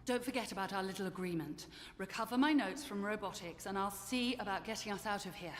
Don't forget about our little agreement. Recover my notes from robotics, and I'll see about getting us out of here.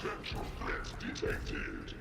Potential threat detected.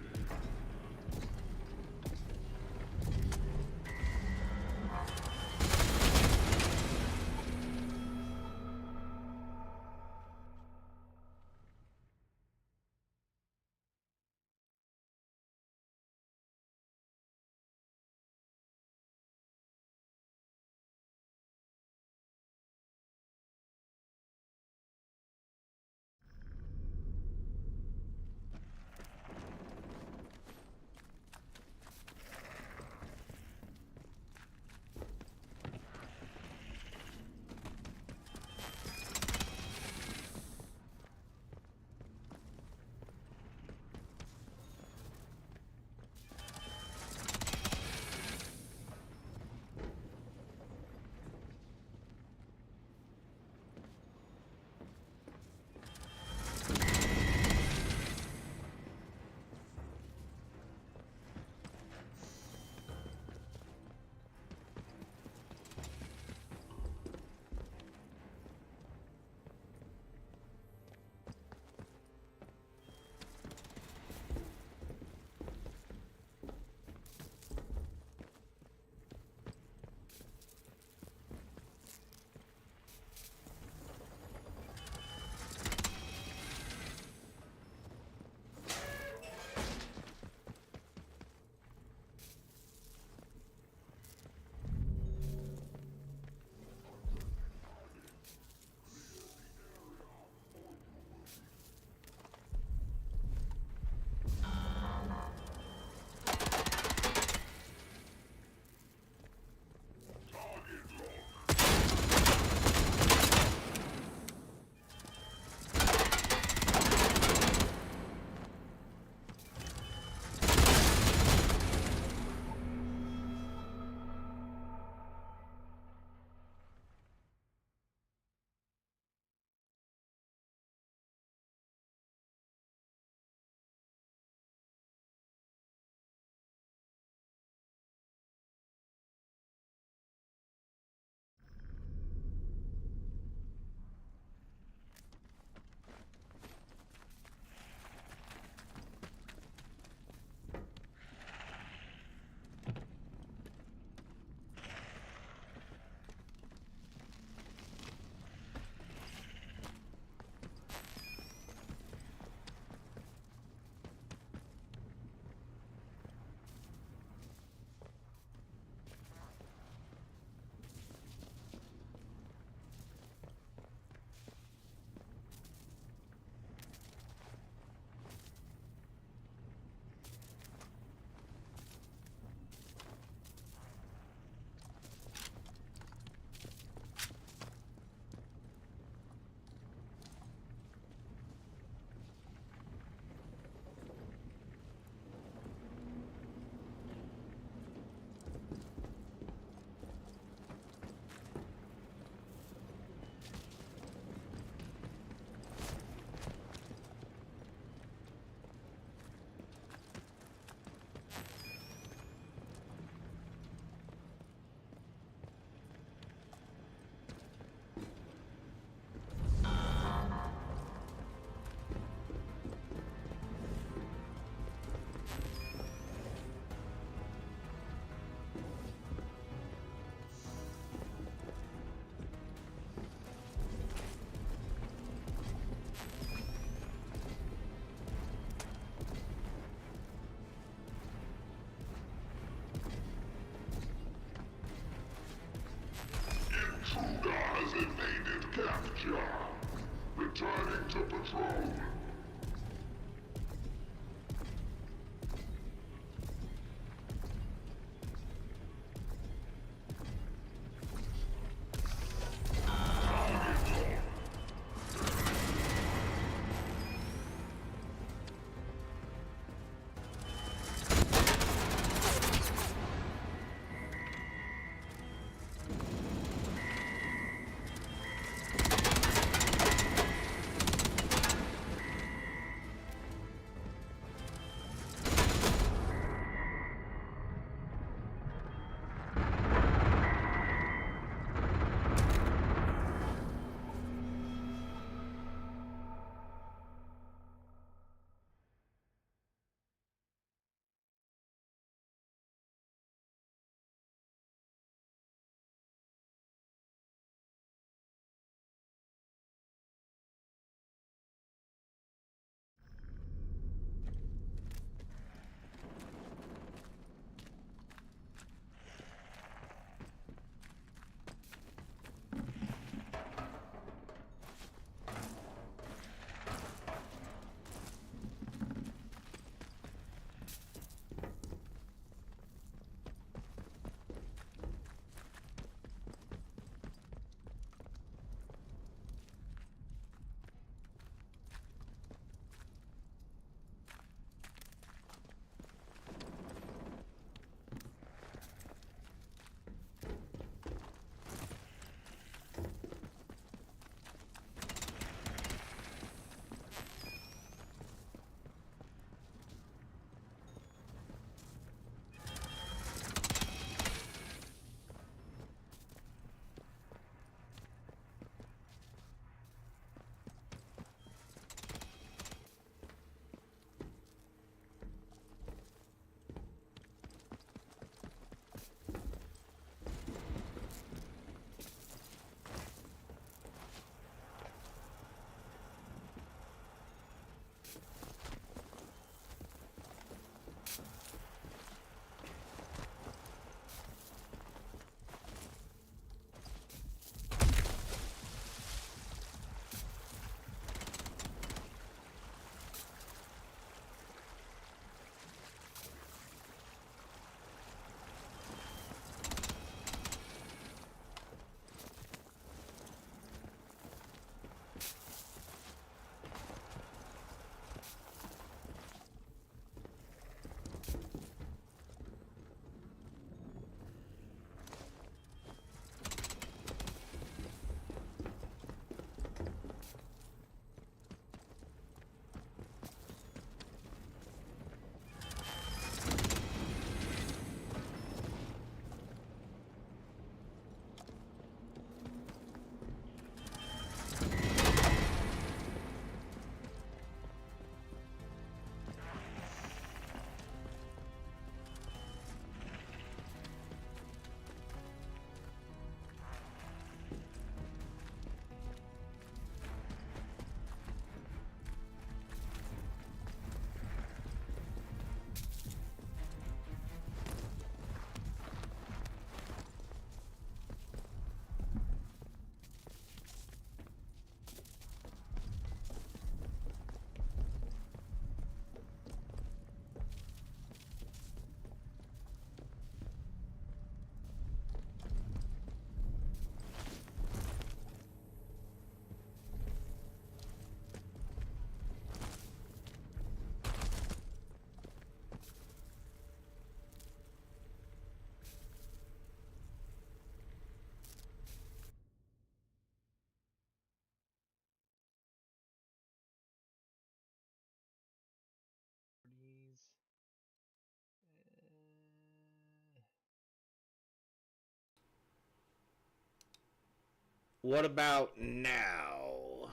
What about now?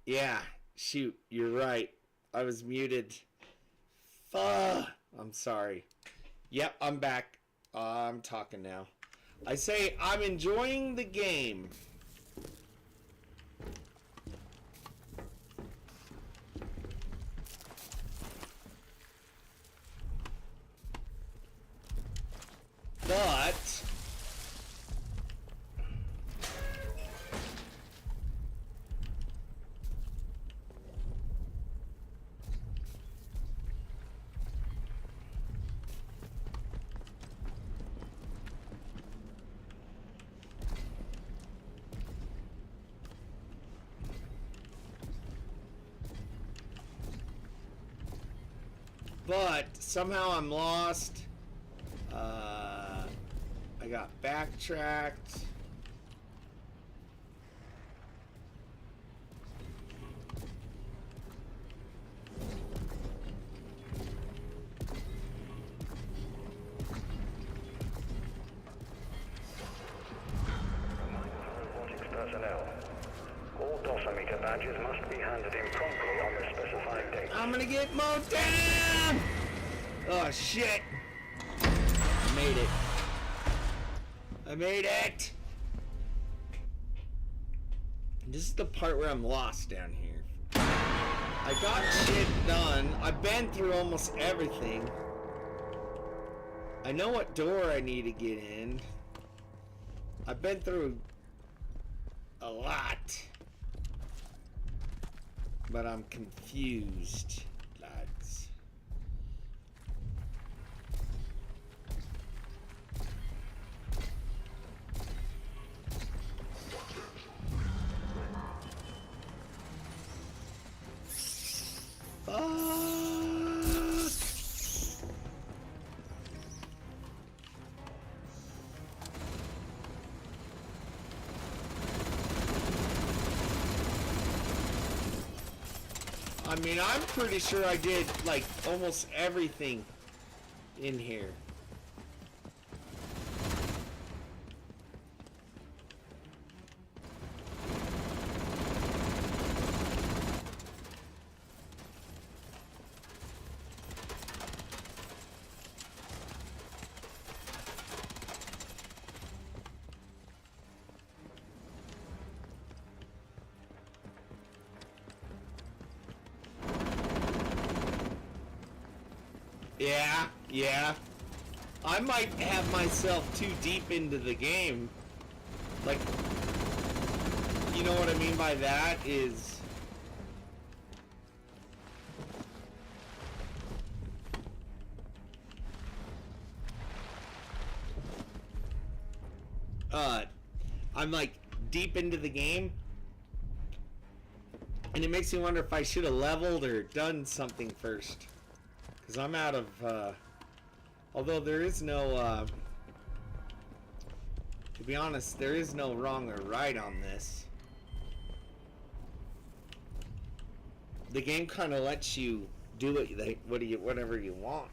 Yeah, shoot, you're right. I was muted. Fuck. I'm sorry. Yep, I'm back. I'm talking now. I say I'm enjoying the game. But But somehow I'm lost. I got backtracked. Robotics personnel. All dosimeter badges must be handed in promptly on the specified date. I'm gonna get mowed down! Oh shit! I made it. I made it! This is the part where I'm lost down here. I got shit done. I've been through almost everything. I know what door I need to get in. I've been through a lot. But I'm confused, lads. Fuck. I mean, I'm pretty sure I did, like, almost everything in here. Yeah. I might have myself too deep into the game. Like, you know what I mean by that is... I'm like deep into the game. And it makes me wonder if I should have leveled or done something first. Because I'm out of, although there is no, to be honest, there is no wrong or right on this. The game kind of lets you do whatever you want.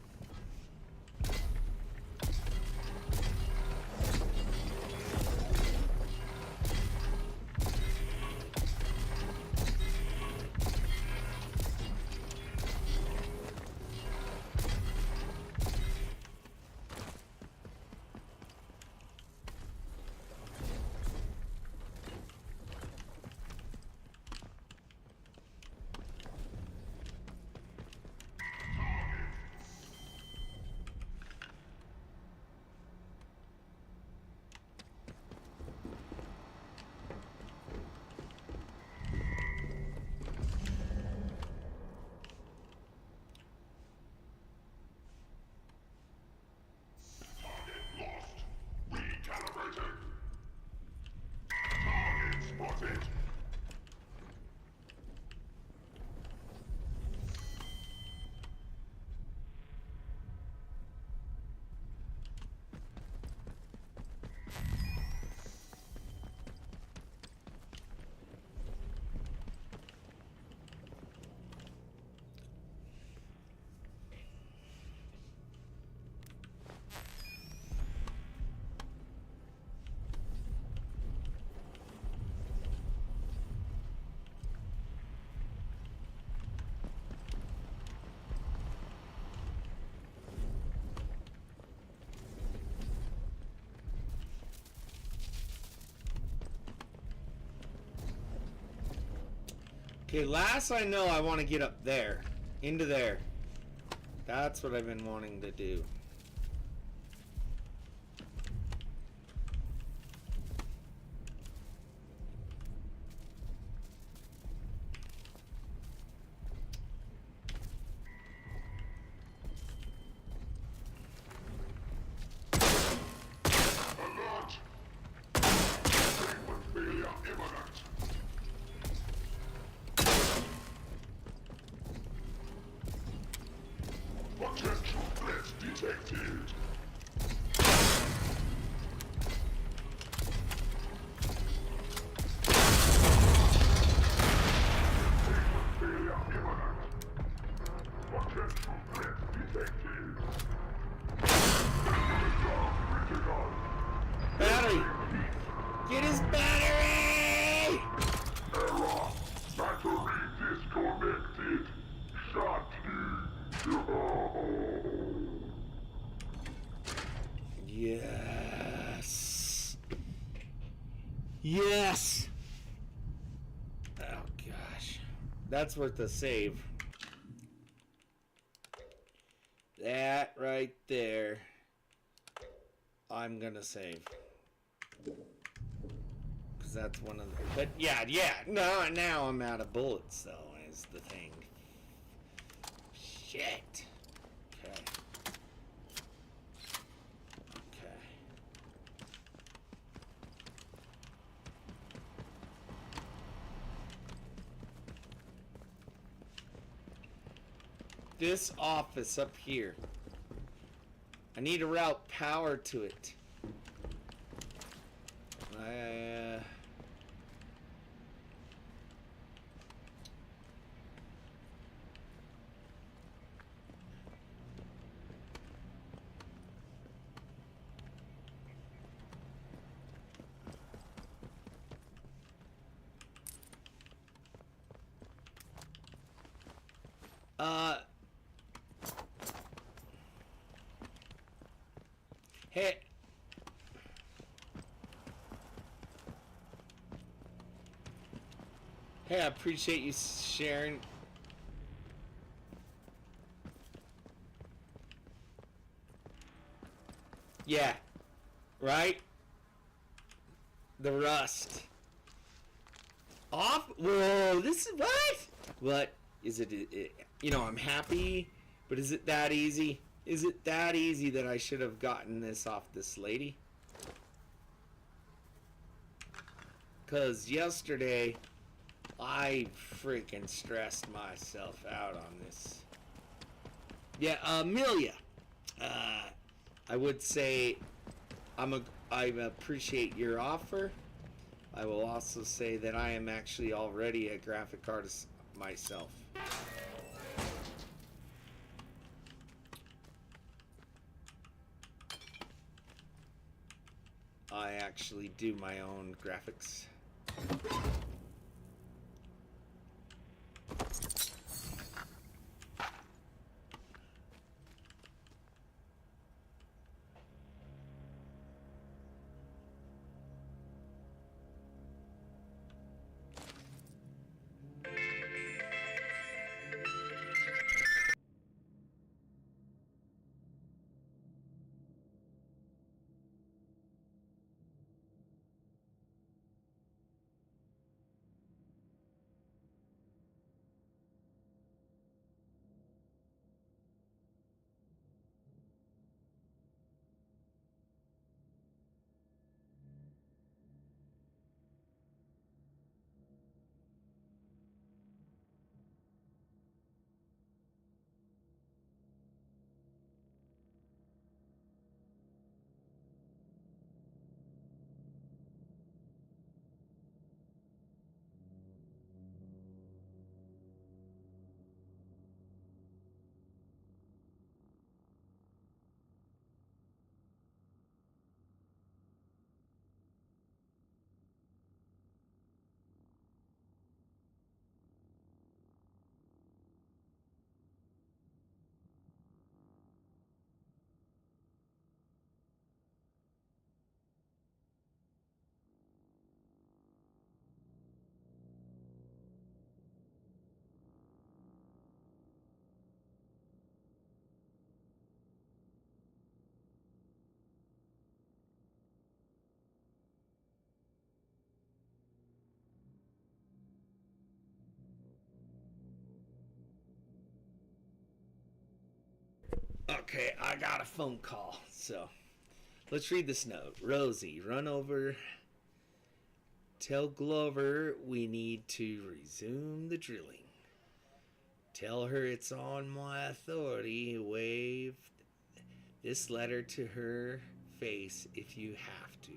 Okay, last I know I want to get up there. Into there. That's what I've been wanting to do. Alert! Frequent failure imminent. Yes! Oh gosh. That's worth a save. That right there. I'm gonna save. Because that's one of the... But yeah. No, now I'm out of bullets, though, is the thing. Shit. Okay. Okay. This office up here. I need to route power to it. Hey. Hey, I appreciate you sharing. Yeah. Right? The rust. Off? Whoa, this is what? What? Is it, you know, I'm happy, but is it that easy? Is it that easy that I should have gotten this off this lady? Because yesterday, I freaking stressed myself out on this. Yeah, Amelia. I would say I appreciate your offer. I will also say that I am actually already a graphic artist myself. I actually do my own graphics. Okay, I got a phone call, so let's read this note. Rosie, run over. Tell Glover we need to resume the drilling. Tell her it's on my authority. Wave this letter to her face if you have to.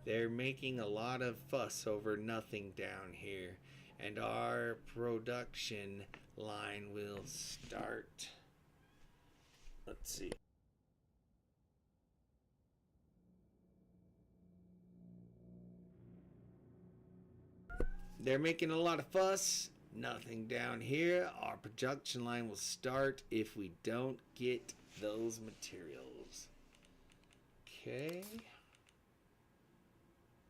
They're making a lot of fuss over nothing down here, and our production line will start. Let's see. They're making a lot of fuss. Nothing down here. Our production line will start if we don't get those materials. Okay.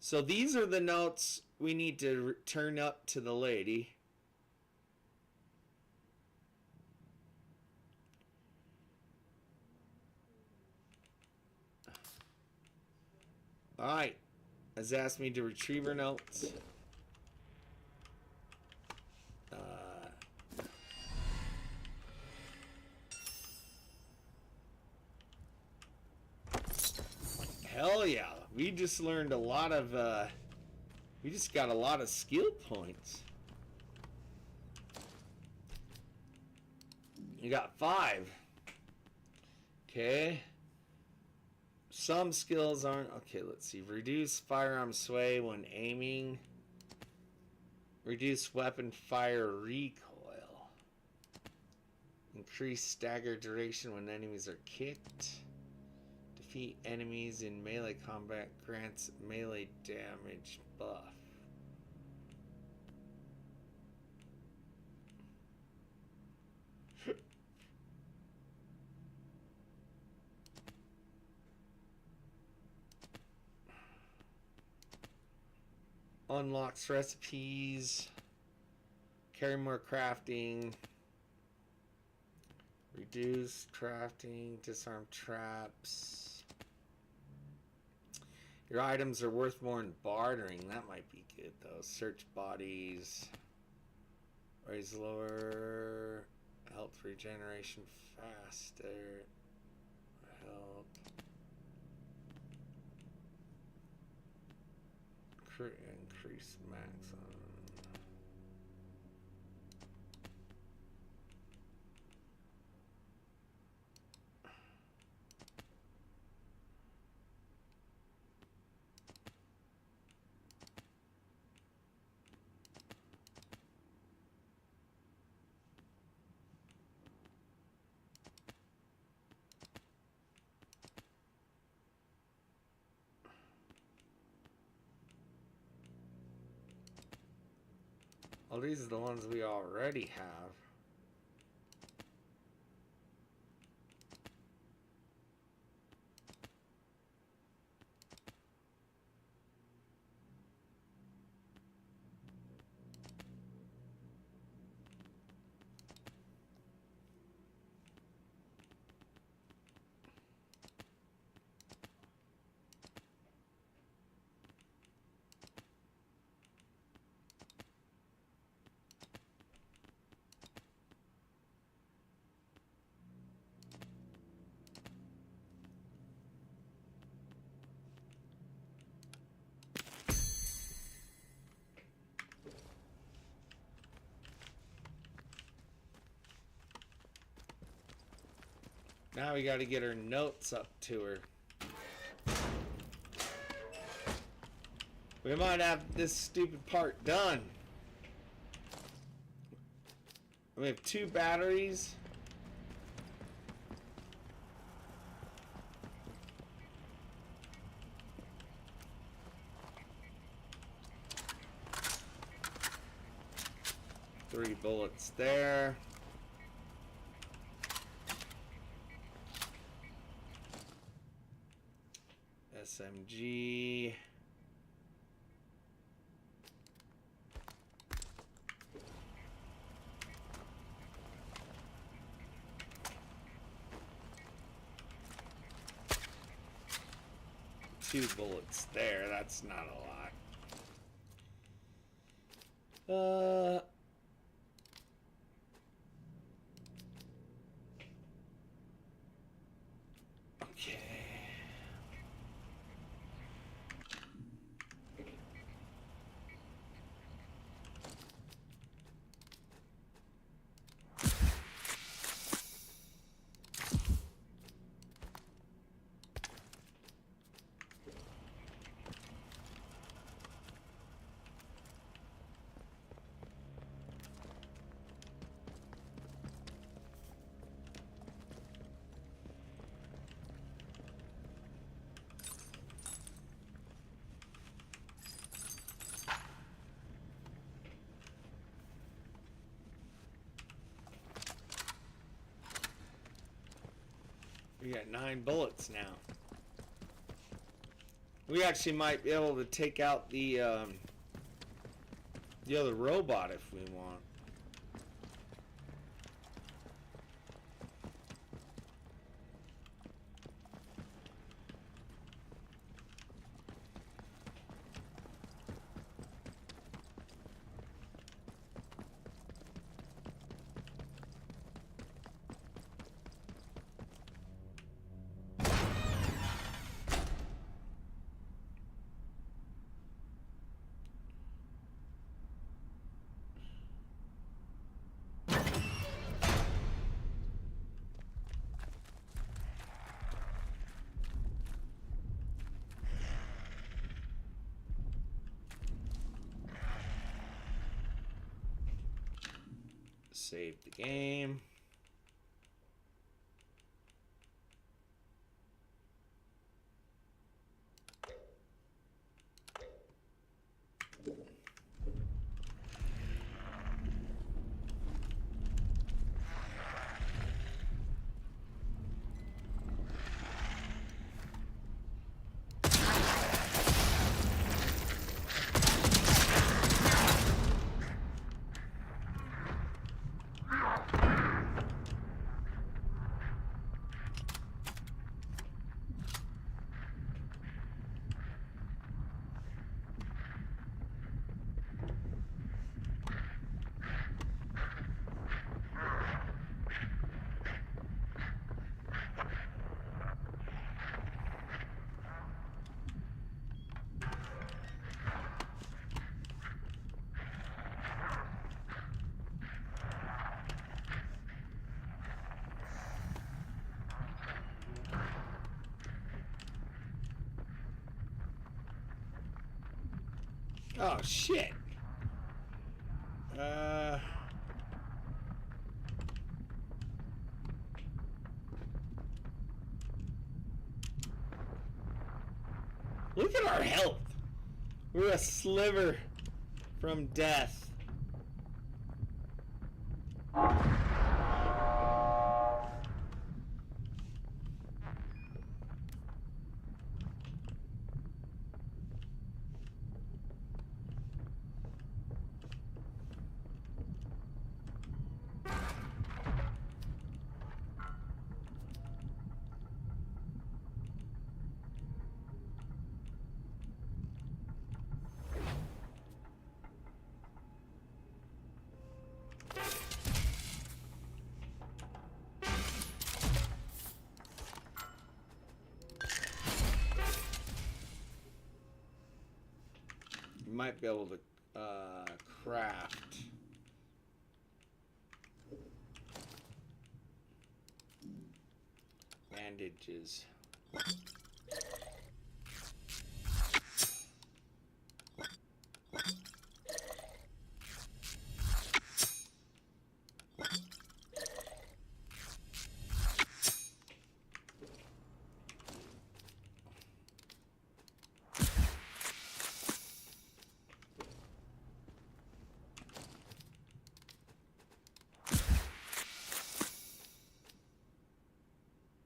So these are the notes we need to turn up to the lady. Alright. Has asked me to retrieve her notes. Hell yeah. We just learned a lot of, we just got a lot of skill points. You got 5. Okay. Some skills aren't... Okay, let's see. Reduce firearm sway when aiming. Reduce weapon fire recoil. Increase stagger duration when enemies are kicked. Defeat enemies in melee combat. Grants melee damage buff. Unlocks recipes. Carry more crafting. Reduce crafting. Disarm traps. Your items are worth more in bartering. That might be good though. Search bodies. Raise lower. Health regeneration faster. Help. Increase max on. Oh, these are the ones we already have. Now we got to get her notes up to her. We might have this stupid part done. We have 2 batteries. Three bullets there. SMG. Two bullets there. That's not a lot. Okay. We got 9 bullets now. We actually might be able to take out the other robot if we want. Save the game. Oh shit. Look at our health. We're a sliver from death. Might be able to craft bandages.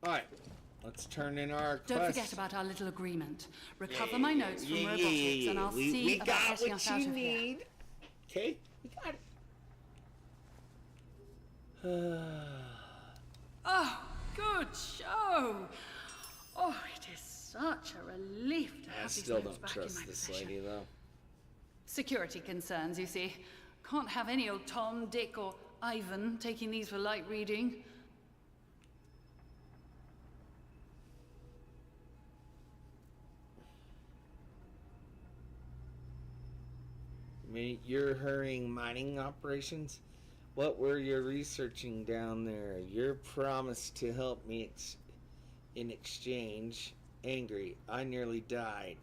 Alright, let's turn in our quest. Don't forget about our little agreement. Recover my notes from robotics, and I'll see about getting us out of here. Okay, we got it. Oh, good show. Oh, it is such a relief to I have these still notes don't back in trust my this possession. lady, though. Security concerns, you see. Can't have any old Tom, Dick, or Ivan taking these for light reading. I mean, you're hurrying mining operations? What were you researching down there? Your promise to help me in exchange. Angry. I nearly died.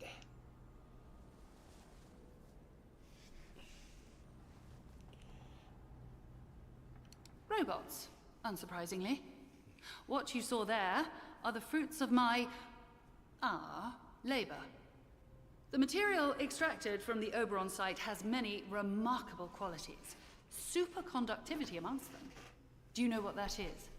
Robots, unsurprisingly. What you saw there are the fruits of our labor. The material extracted from the Oberon site has many remarkable qualities. Superconductivity amongst them. Do you know what that is?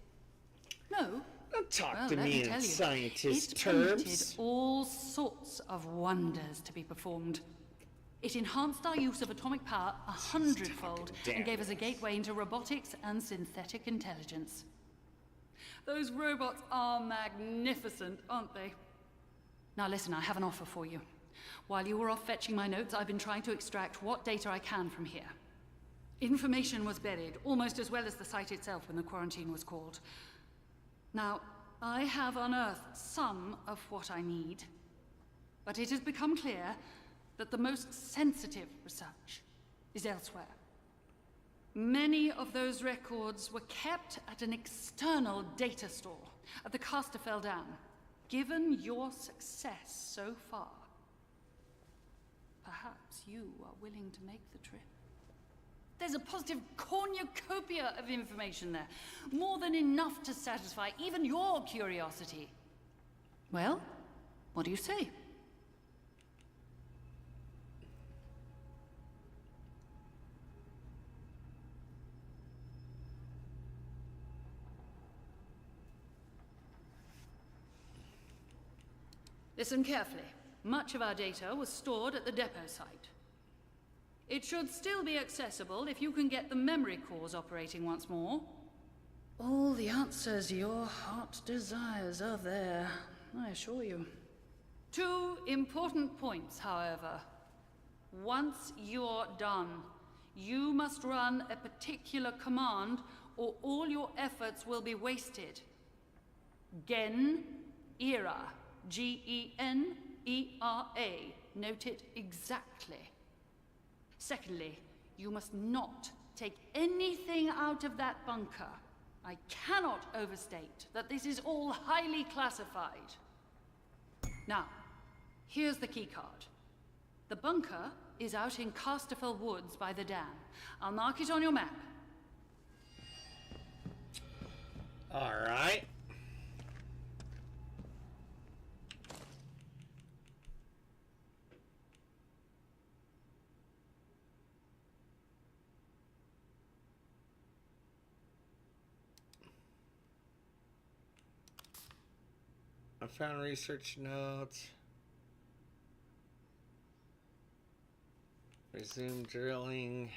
No? Don't talk Well, to let me tell in you, scientist it permitted terms. all sorts of wonders to be performed. It enhanced our use of atomic power 100-fold and gave us a gateway into robotics and synthetic intelligence. Those robots are magnificent, aren't they? Now listen, I have an offer for you. While you were off fetching my notes, I've been trying to extract what data I can from here. Information was buried, almost as well as the site itself when the quarantine was called. Now, I have unearthed some of what I need, but it has become clear that the most sensitive research is elsewhere. Many of those records were kept at an external data store at the Casterfell Dam. Given your success so far, perhaps you are willing to make the trip. There's a positive cornucopia of information there, more than enough to satisfy even your curiosity. Well, what do you say? Listen carefully. Much of our data was stored at the depot site. It should still be accessible if you can get the memory cores operating once more. All the answers your heart desires are there, I assure you. 2 important points, however. Once you're done, you must run a particular command or all your efforts will be wasted. Gen Era. Genera. Note it exactly. Secondly, you must not take anything out of that bunker. I cannot overstate that this is all highly classified. Now, here's the keycard. The bunker is out in Casterfell Woods by the dam. I'll mark it on your map. All right. I found research notes. Resume drilling.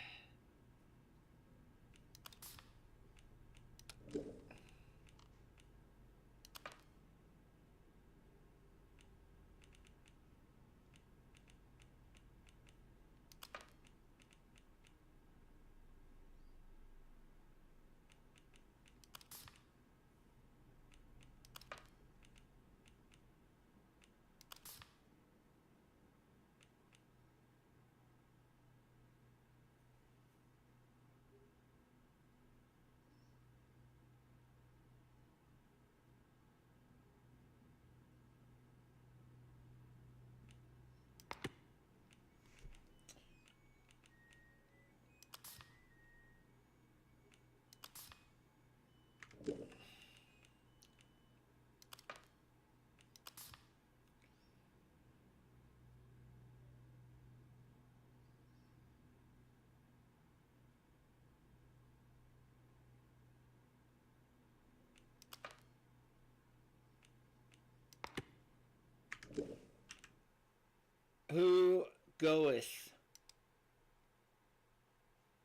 Who goeth?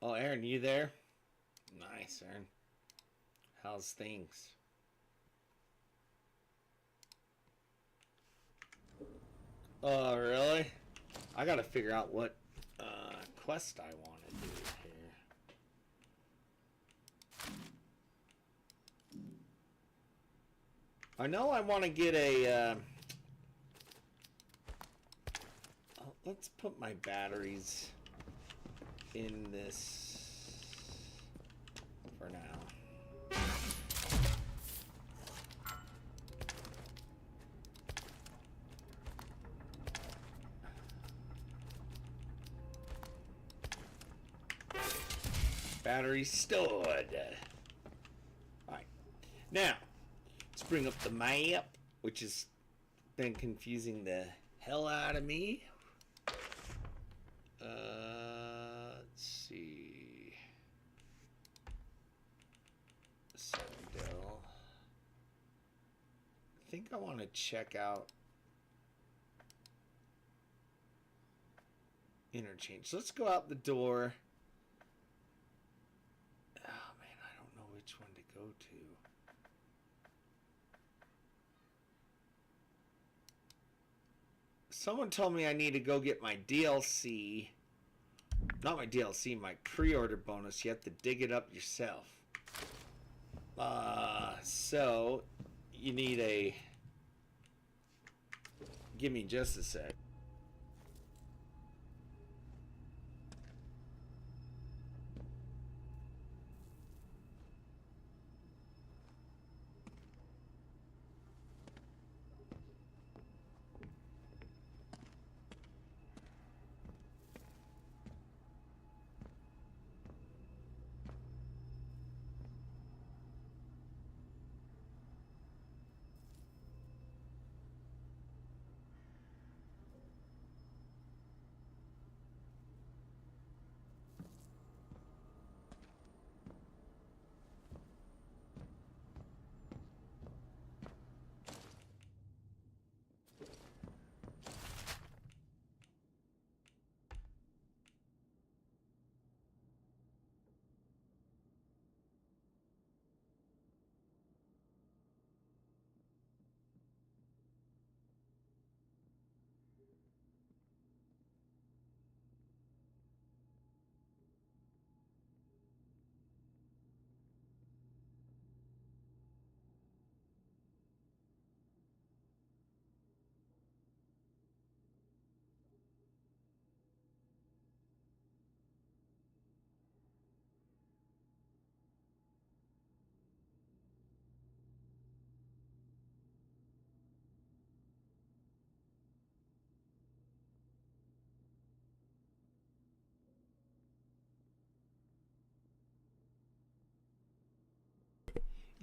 Oh, Aaron, you there? Nice, Aaron. How's things? Oh, really? I gotta figure out what quest I want to do here. I know I want to get a... let's put my batteries in this for now. Battery stored. Alright. Now, let's bring up the map, which has been confusing the hell out of me. Let's see. Citadel. think I want to check out interchange. Let's go out the door. Oh man, I don't know which one to go to. Someone told me I need to go get my DLC. Not my DLC, my pre-order bonus. You have to dig it up yourself. So you need a... Give me just a sec.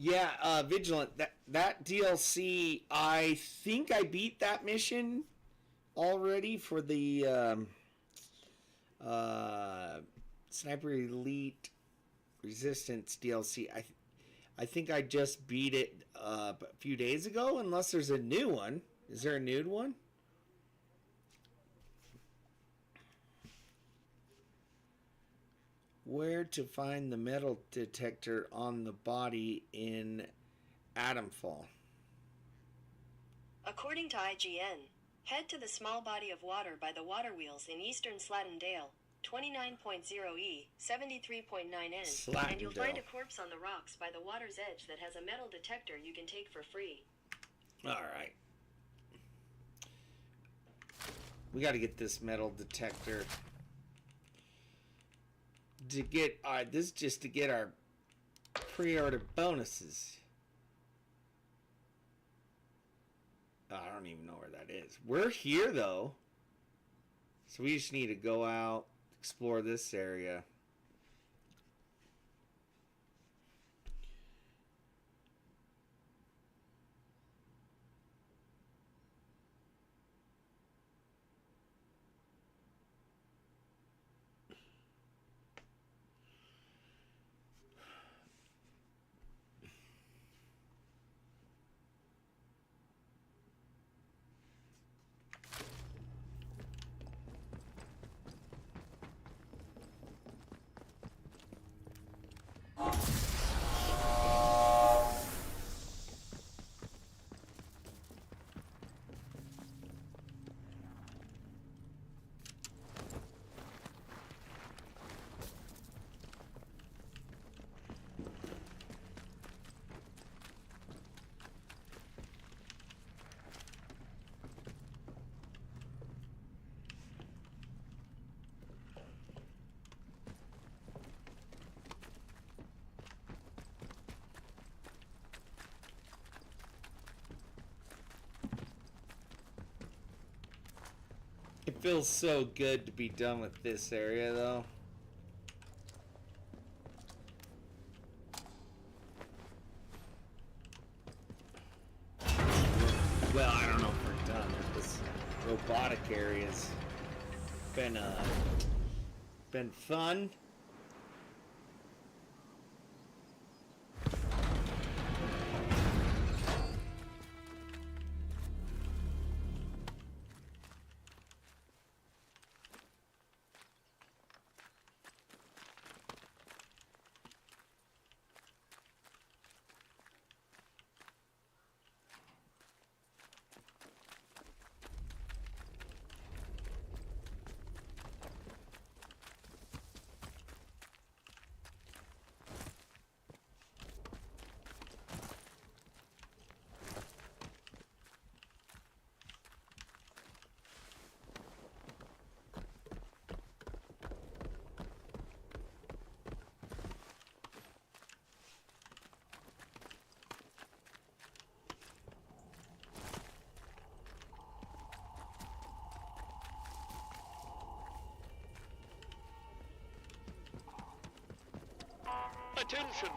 Yeah, Vigilant. That DLC, I think I beat that mission already for the Sniper Elite Resistance DLC. I think I just beat it a few days ago, unless there's a new one. Is there a new one? Where to find the metal detector on the body in Atomfall? According to IGN, head to the small body of water by the water wheels in eastern Slatondale, 29.0E, 73.9N, and you'll find a corpse on the rocks by the water's edge that has a metal detector you can take for free. Alright. We gotta get this metal detector. To get this is just to get our pre-order bonuses. Oh, I don't even know where that is. We're here though, so we just need to go out, explore this area. It feels so good to be done with this area, though. Well, I don't know if we're done with this robotic area's been fun. Attention!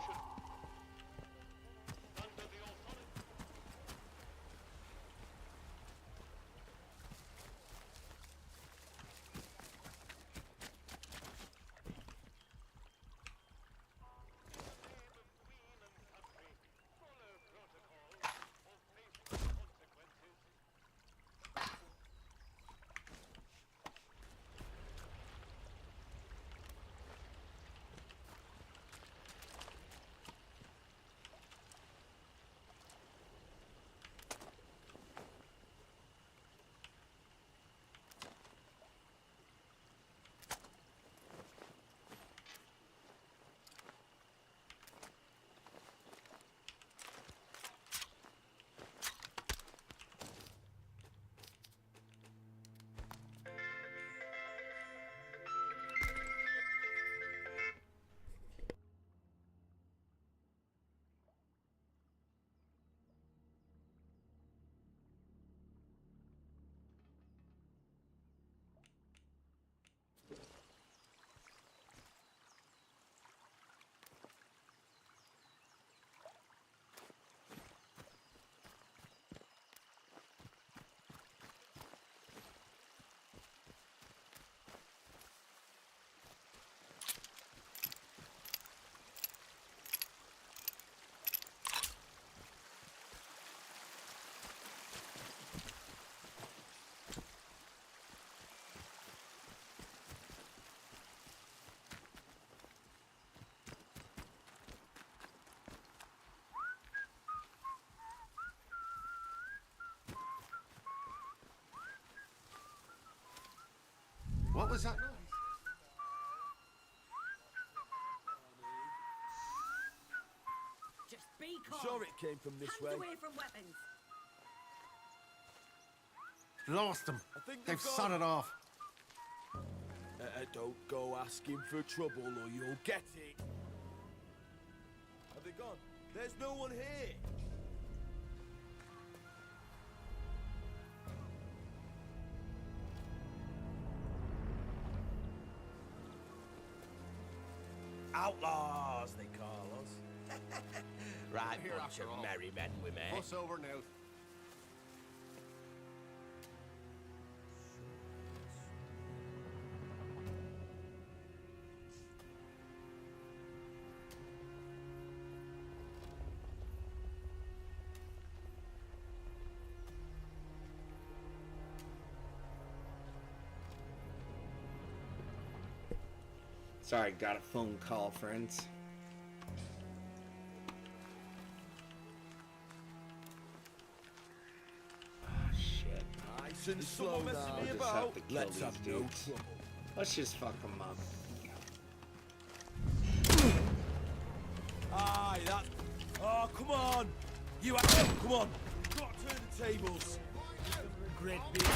What was that noise? Just be calm. Sure it came from this Hands way. away from weapons. Lost them. I think They've gone. sodded off. Don't go asking for trouble or you'll get it. Have they gone? There's no one here. Outlaws, they call us. Right, Here bunch after of all. merry men we met. Bus over now. Sorry, got a phone call, friends. Oh, shit. Nice and Is slow someone now. messing me Just about? have to kill Let's these have no dudes. trouble. Let's just fuck them up. Aye, that. Oh, come on! You come on! Got to turn the tables. Great big boy.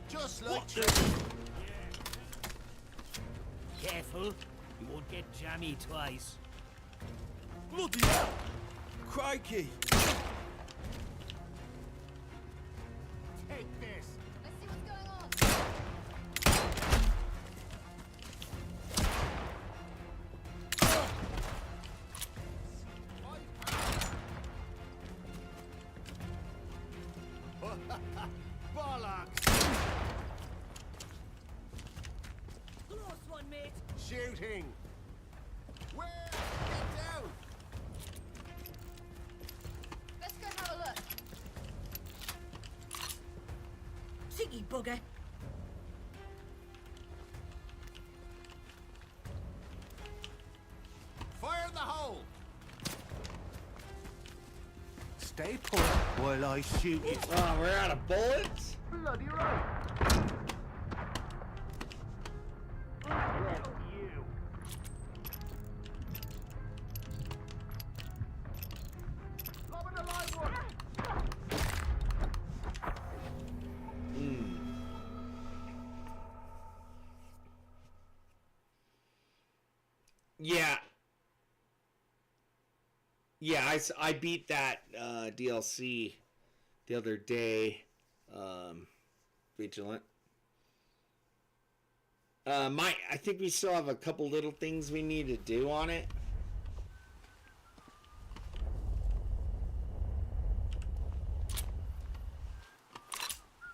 Just like Careful, you won't get jammy twice. Bloody hell! Crikey! take this. Let's see what's going on. Bollocks. Close one, mate. Shooting. Where? Get down. Let's go have a look. Cheeky bugger. Fire in the hole. Stay put while I shoot you. Oh, we're out of bullets? Bloody right. Lobbing a live one. Yeah. Yeah, I beat that DLC the other day. Vigilant. I think we still have a couple little things we need to do on it.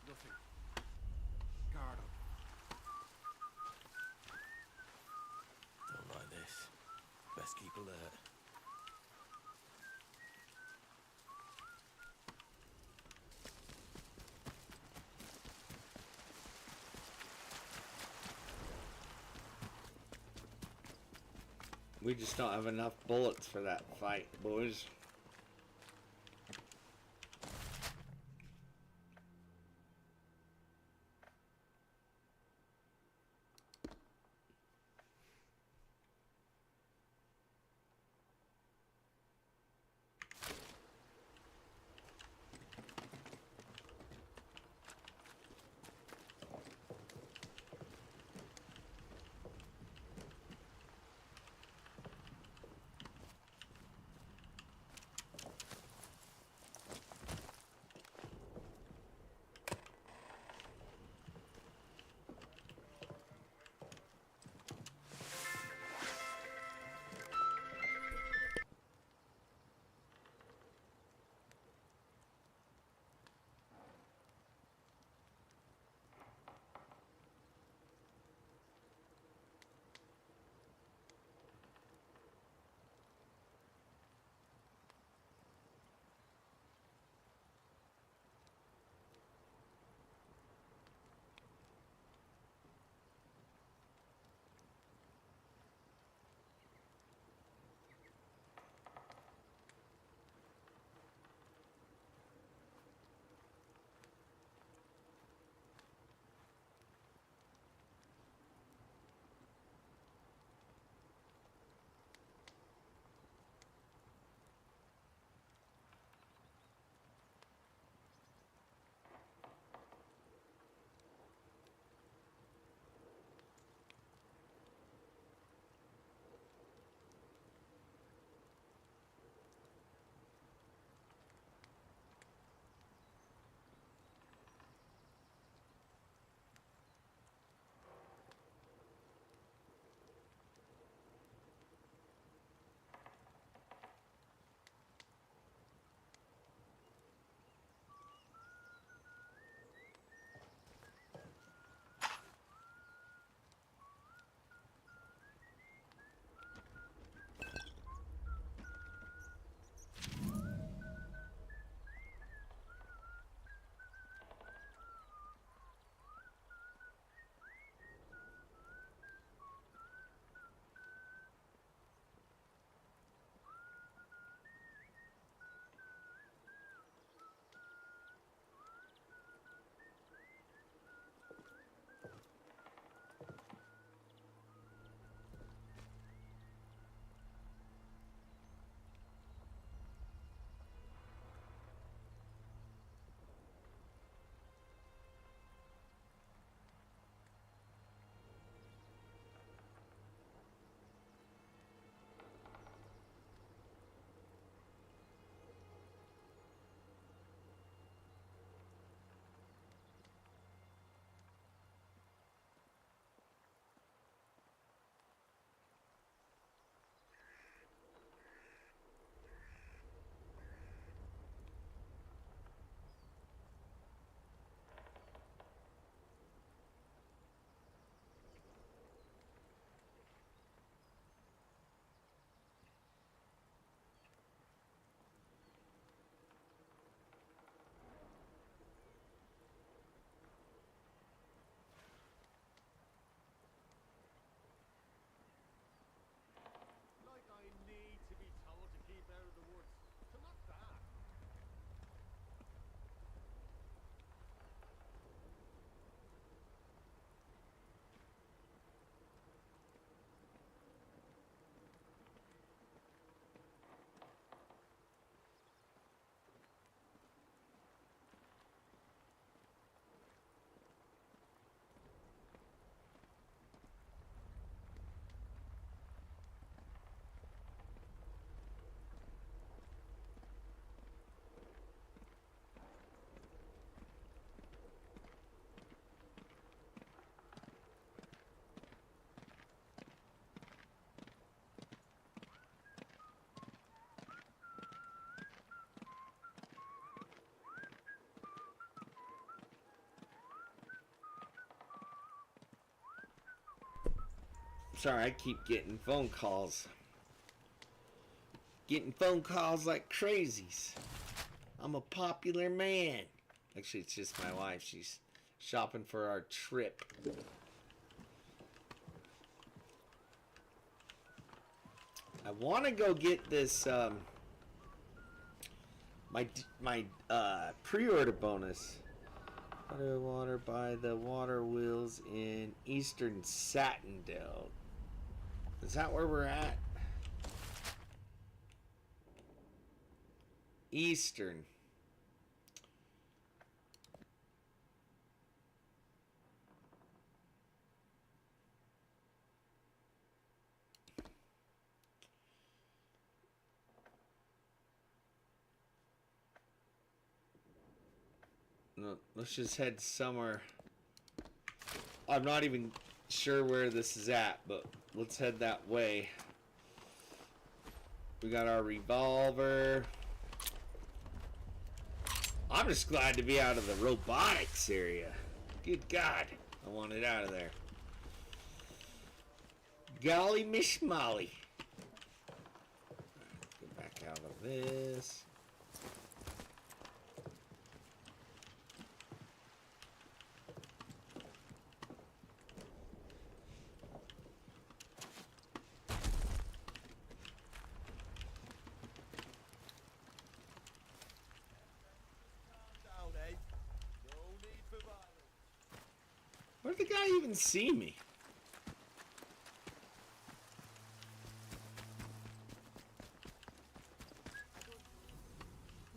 Nothing. Guard up. Don't like this. Best keep alert. We just don't have enough bullets for that fight, boys. Sorry, I keep getting phone calls. Getting phone calls like crazies. I'm a popular man. Actually, it's just my wife. She's shopping for our trip. I want to go get this, my pre-order bonus. Water by the water wheels in Eastern Satindale. Is that where we're at? Eastern. No, let's just head somewhere. I'm not even sure where this is at, but let's head that way. We got our revolver. I'm just glad to be out of the robotics area. Good God, I want it out of there. Golly Miss Molly. Get back out of this. Where did the guy even see me?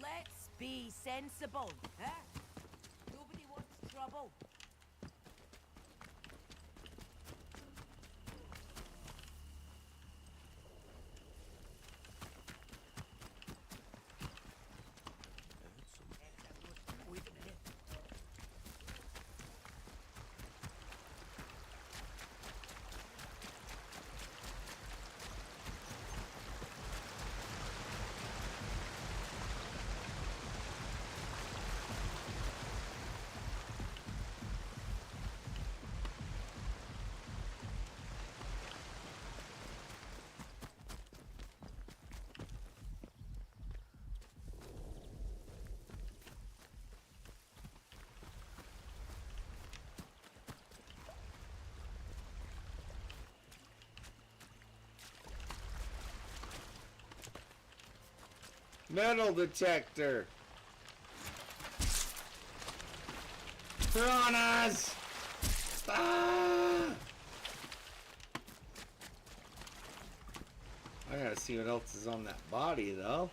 Let's be sensible, huh? Nobody wants trouble. Metal detector. Piranhas! Ah! I gotta see what else is on that body, though.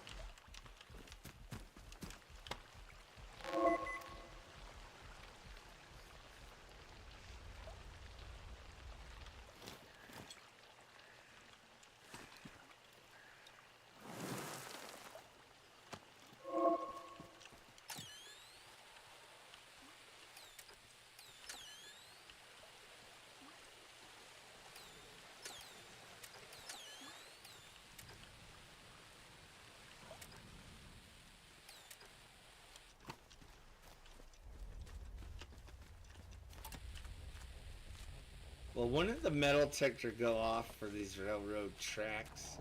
Well, when did the metal detector go off for these railroad tracks?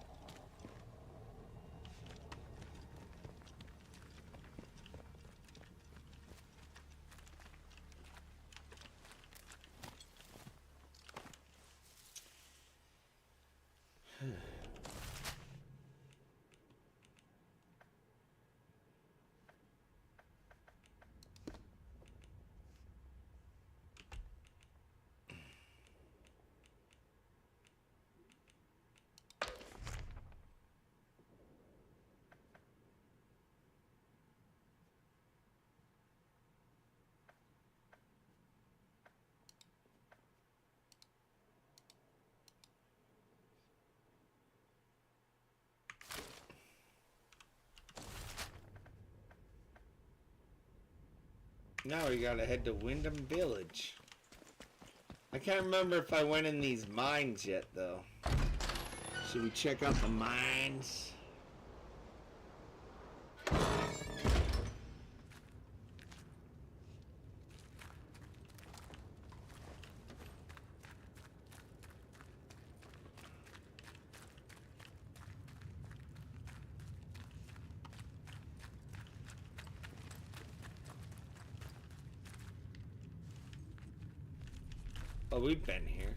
Now we gotta head to Wyndham Village. I can't remember if I went in these mines yet, though. Should we check out the mines? Oh, we've been here.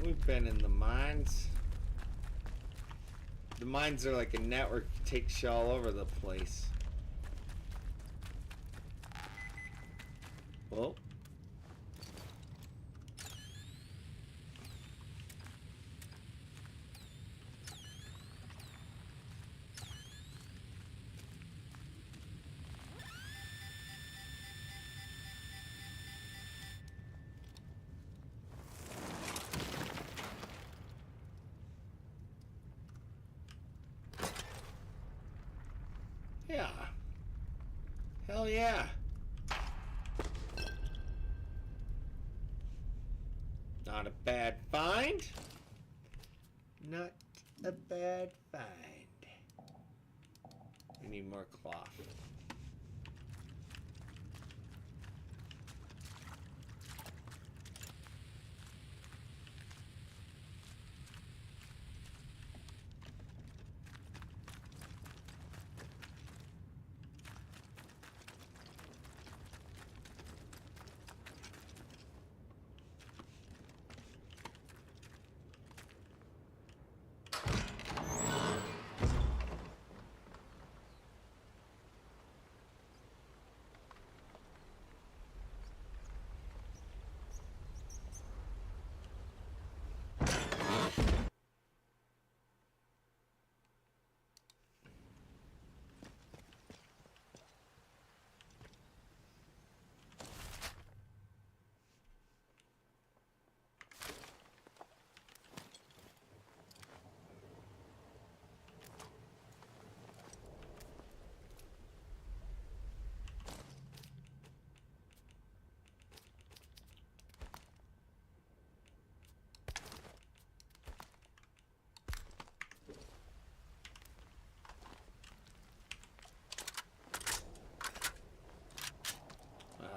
We've been in the mines. The mines are like a network that takes you all over the place. Well. Yeah. Hell yeah. Not a bad find. Not a bad find. We need more cloth.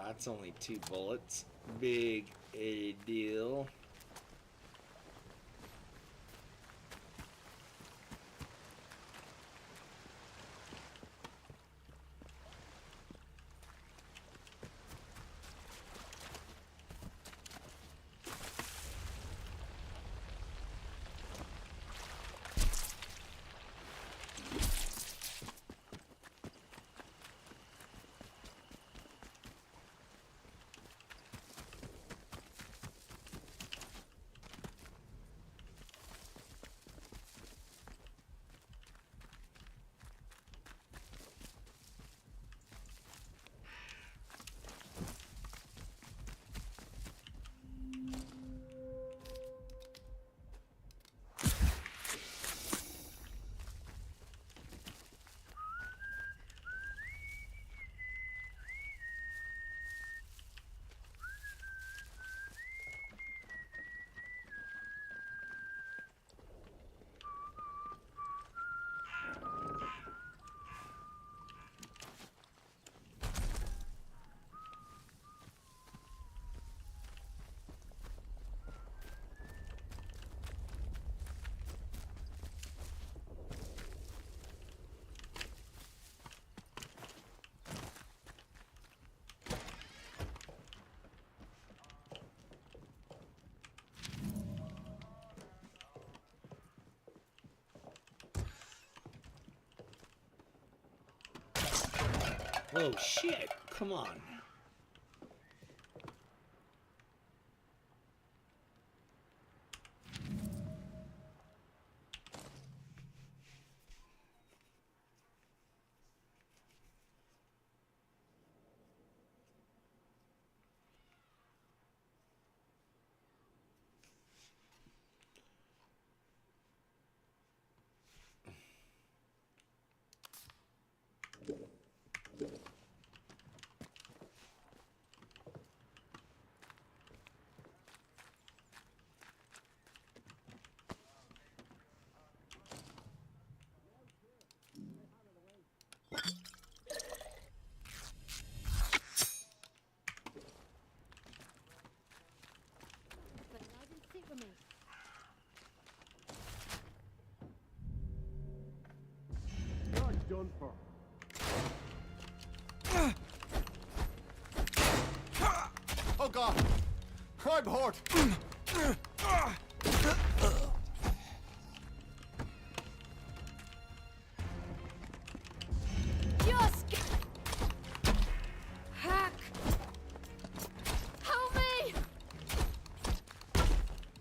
That's only 2 bullets. Big a deal. Oh shit, come on. You're done for. fuck off. I'm hurt. Just hack. Help me!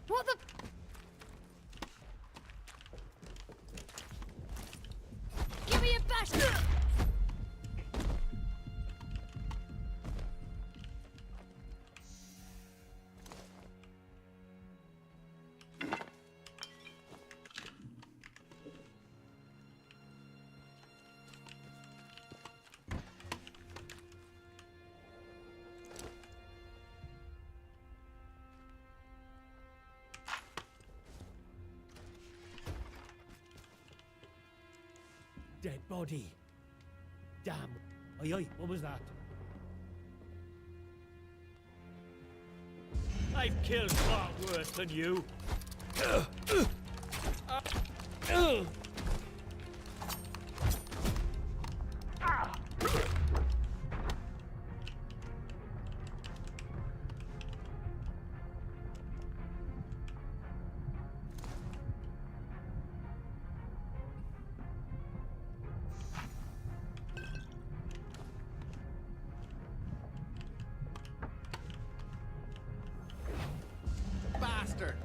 What the? Give me a bash. Dead body. Damn. Oi, oi, what was that? I've killed far worse than you. Bastard.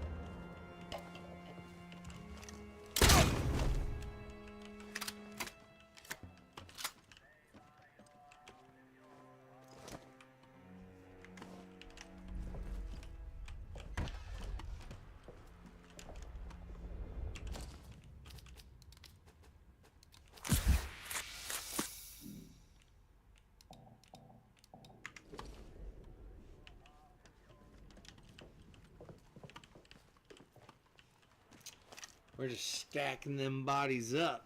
We're just stacking them bodies up.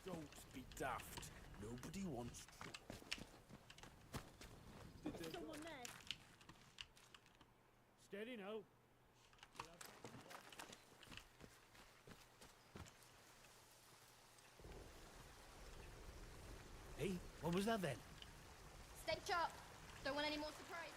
Don't be daft. Nobody wants trouble. Someone there. Steady now. Hey, what was that then? Stay sharp. Don't want any more surprises.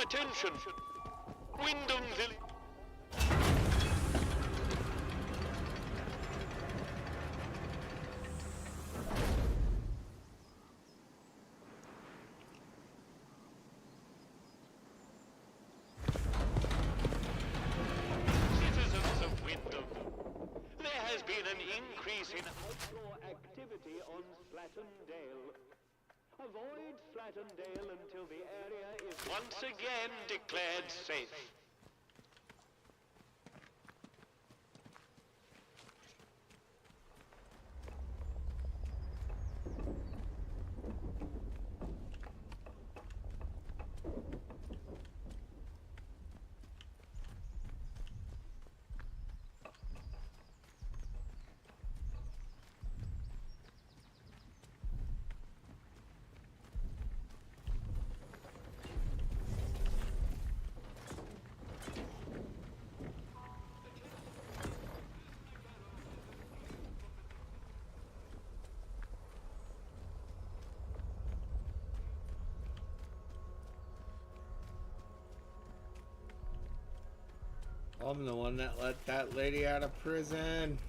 Attention! Wyndham Village. Citizens of Wyndham, there has been an increase in outlaw activity on Slattendale. Avoid Slattendale until the area is once again declared safe. I'm the one that let that lady out of prison.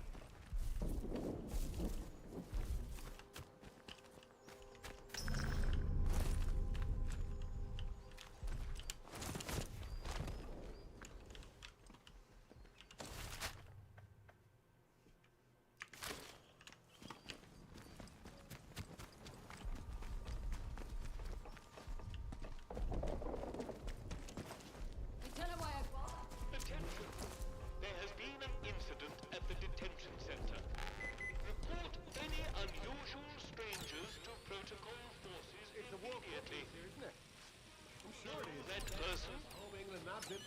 Attention! There has been an incident at the detention center. Report any unusual strangers to protocol forces immediately. Isn't it? I'm sure it is. That person? Home England nabbed him.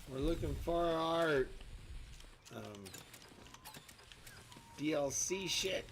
We're looking for our DLC shit.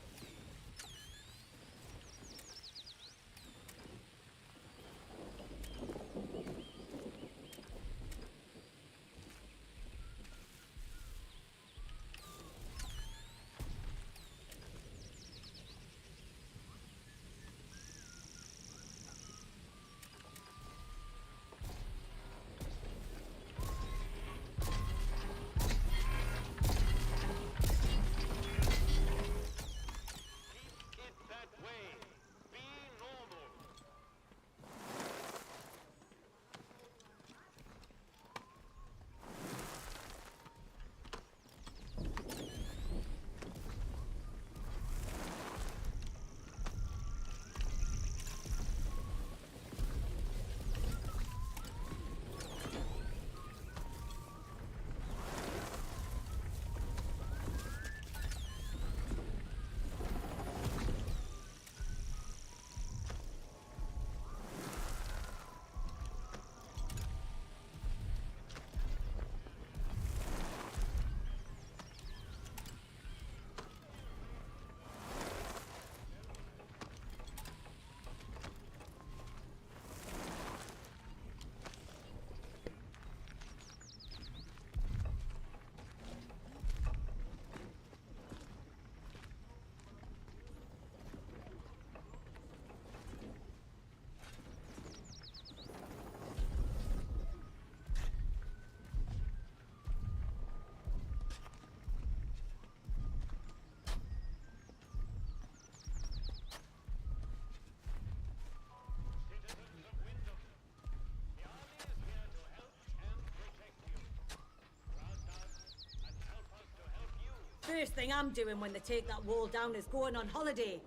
first thing I'm doing when they take that wall down is going on holiday.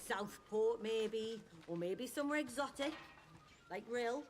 Southport, maybe. Or maybe somewhere exotic. Like Rill.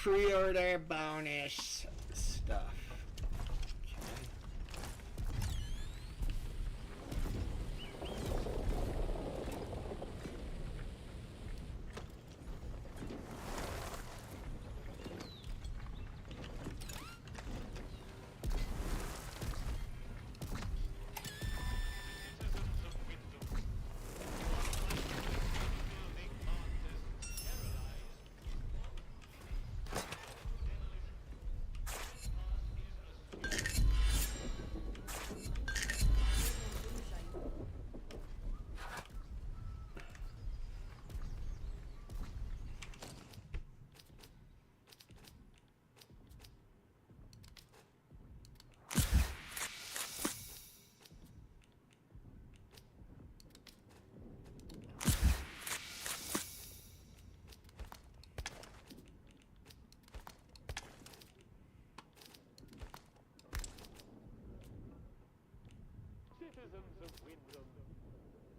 Pre-order bonus stuff. Citizens of Wyndham,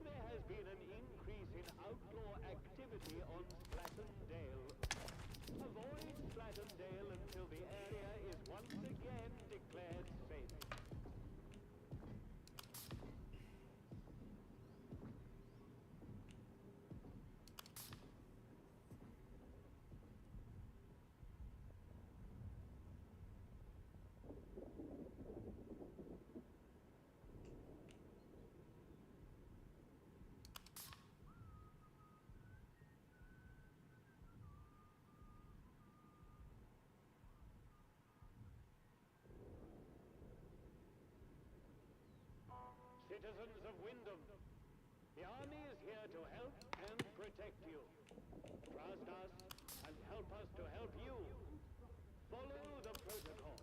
there has been an increase in outlaw activity on Slattendale. Avoid Slattendale until the area is once again declared safe. Citizens of Wyndham, the army is here to help and protect you. Trust us and help us to help you. Follow the protocol.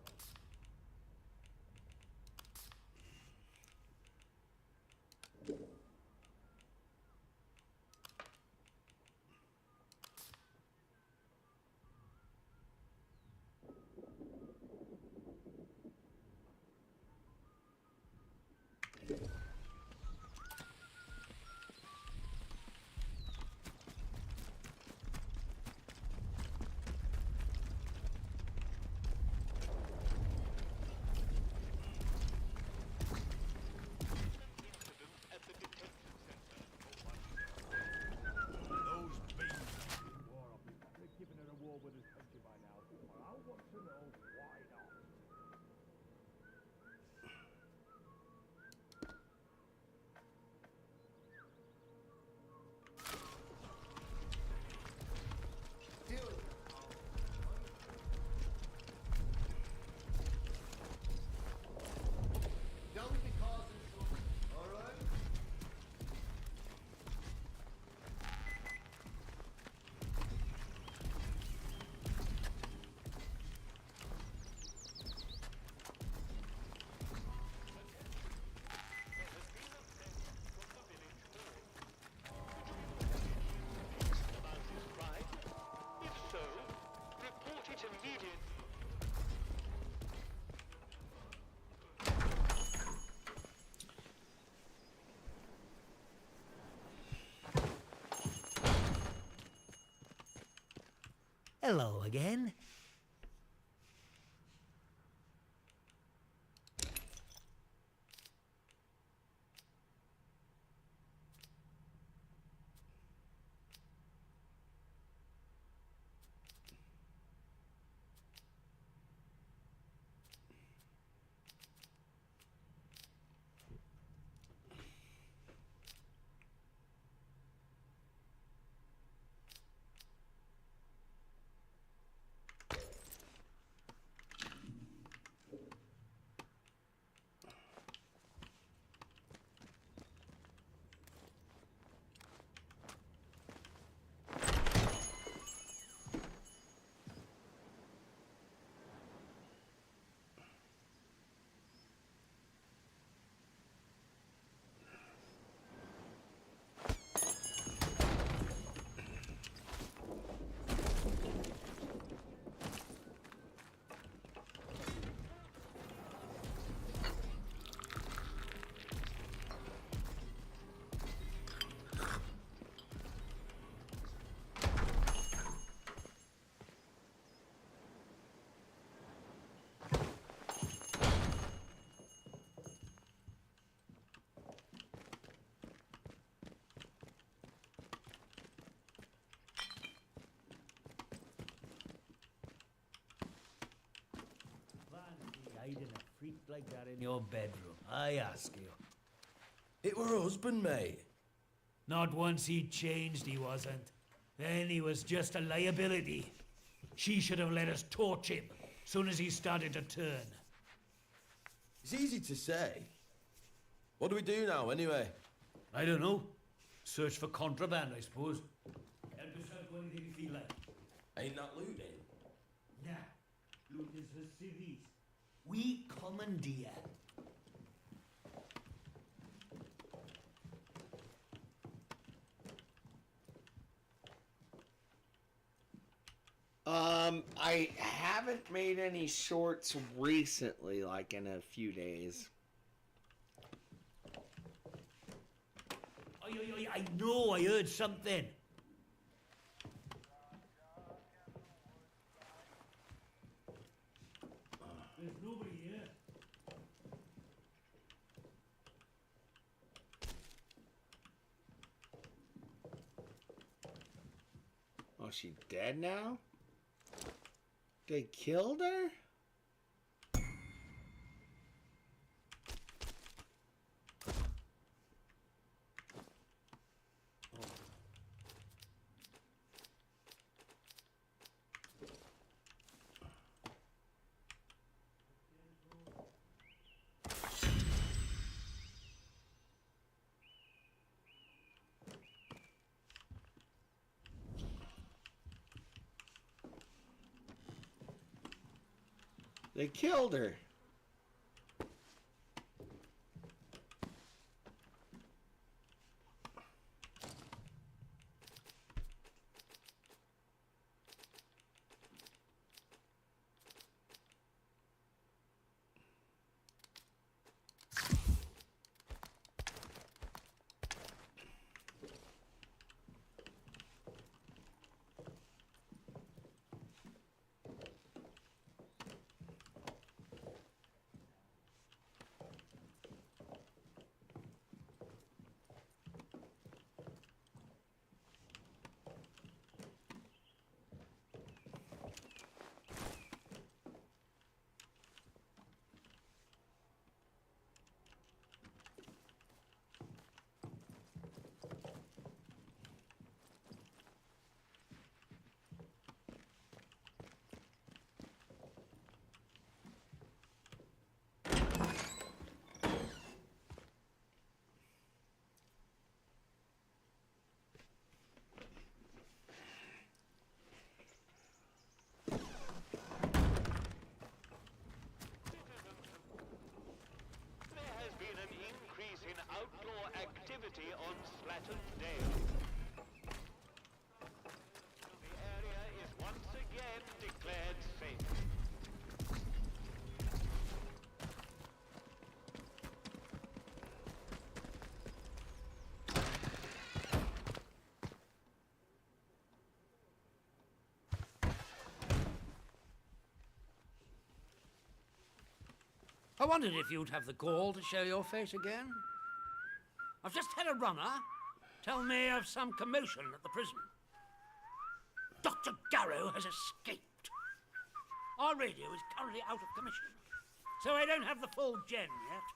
Hello again. hiding a freak like that in your bedroom? I ask you. It were her husband, mate. Not once he'd changed, he wasn't. Then he was just a liability. She should have let us torch him, soon as he started to turn. It's easy to say. What do we do now, anyway? I don't know. Search for contraband, I suppose. Help yourself to anything you feel like. Ain't that looting? Nah, loot is for civvies. We commandeer. I haven't made any shorts recently, like in a few days. I know, I heard something. There's nobody here. Oh, she dead now? They killed her? They killed her. Outlaw activity on Slattern Dale. The area is once again declared safe. I wondered if you'd have the gall to show your face again. I've just had a runner tell me of some commotion at the prison. Dr. Garrow has escaped. Our radio is currently out of commission, so I don't have the full gen yet.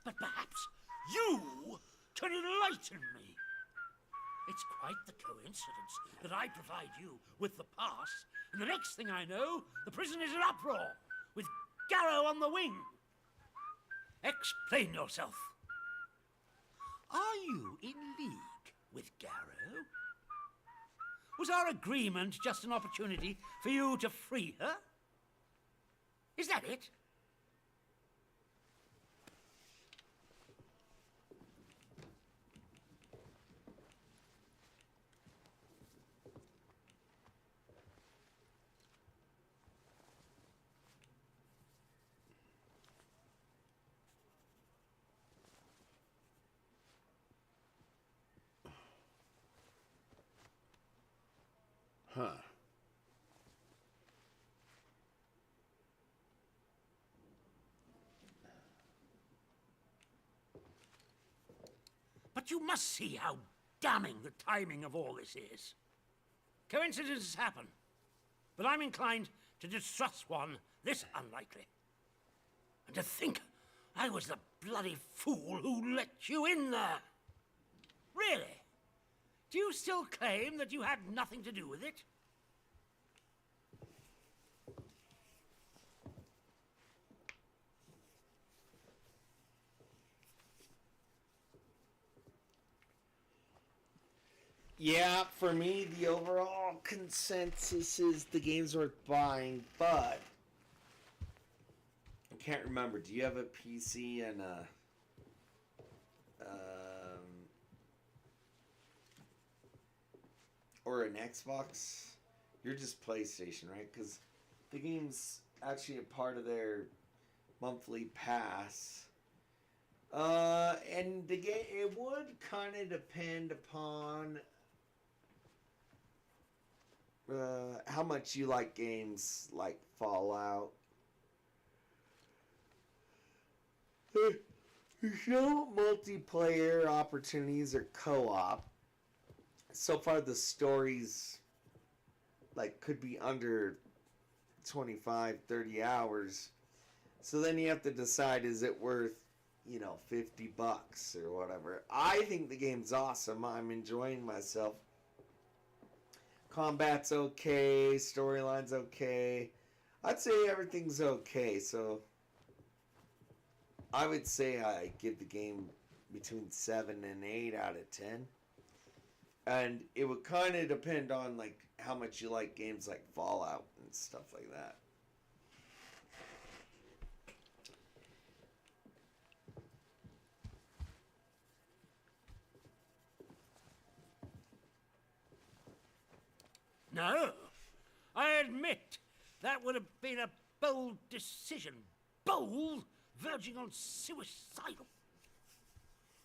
But perhaps you can enlighten me. It's quite the coincidence that I provide you with the pass, and the next thing I know, the prison is in uproar, with Garrow on the wing. Explain yourself. Are you in league with Garrow? Was our agreement just an opportunity for you to free her? Is that it? Huh. But you must see how damning the timing of all this is. Coincidences happen, but I'm inclined to distrust one this unlikely. And to think I was the bloody fool who let you in there. Really? Do you still claim that you had nothing to do with it? Yeah, for me, the overall consensus is the game's worth buying, but I can't remember. Do you have a PC and a or an Xbox? You're just PlayStation, right? Because the game's actually a part of their monthly pass. And the game, it would kind of depend upon how much you like games like Fallout. There's no multiplayer opportunities or co-op. So far, the stories like could be under 25, 30 hours. So then you have to decide, is it worth, you know, $50 or whatever. I think the game's awesome. I'm enjoying myself. Combat's okay, storyline's okay. I'd say everything's okay, so I would say I give the game between 7 and 8 out of 10. And it would kind of depend on like how much you like games like Fallout and stuff like that. No, I admit that would have been a bold decision. Bold, verging on suicidal.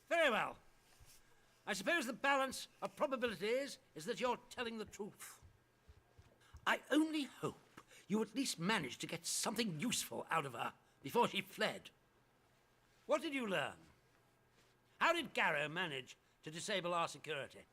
Very well. I suppose the balance of probabilities is that you're telling the truth. I only hope you at least managed to get something useful out of her before she fled. What did you learn? How did Garrow manage to disable our security?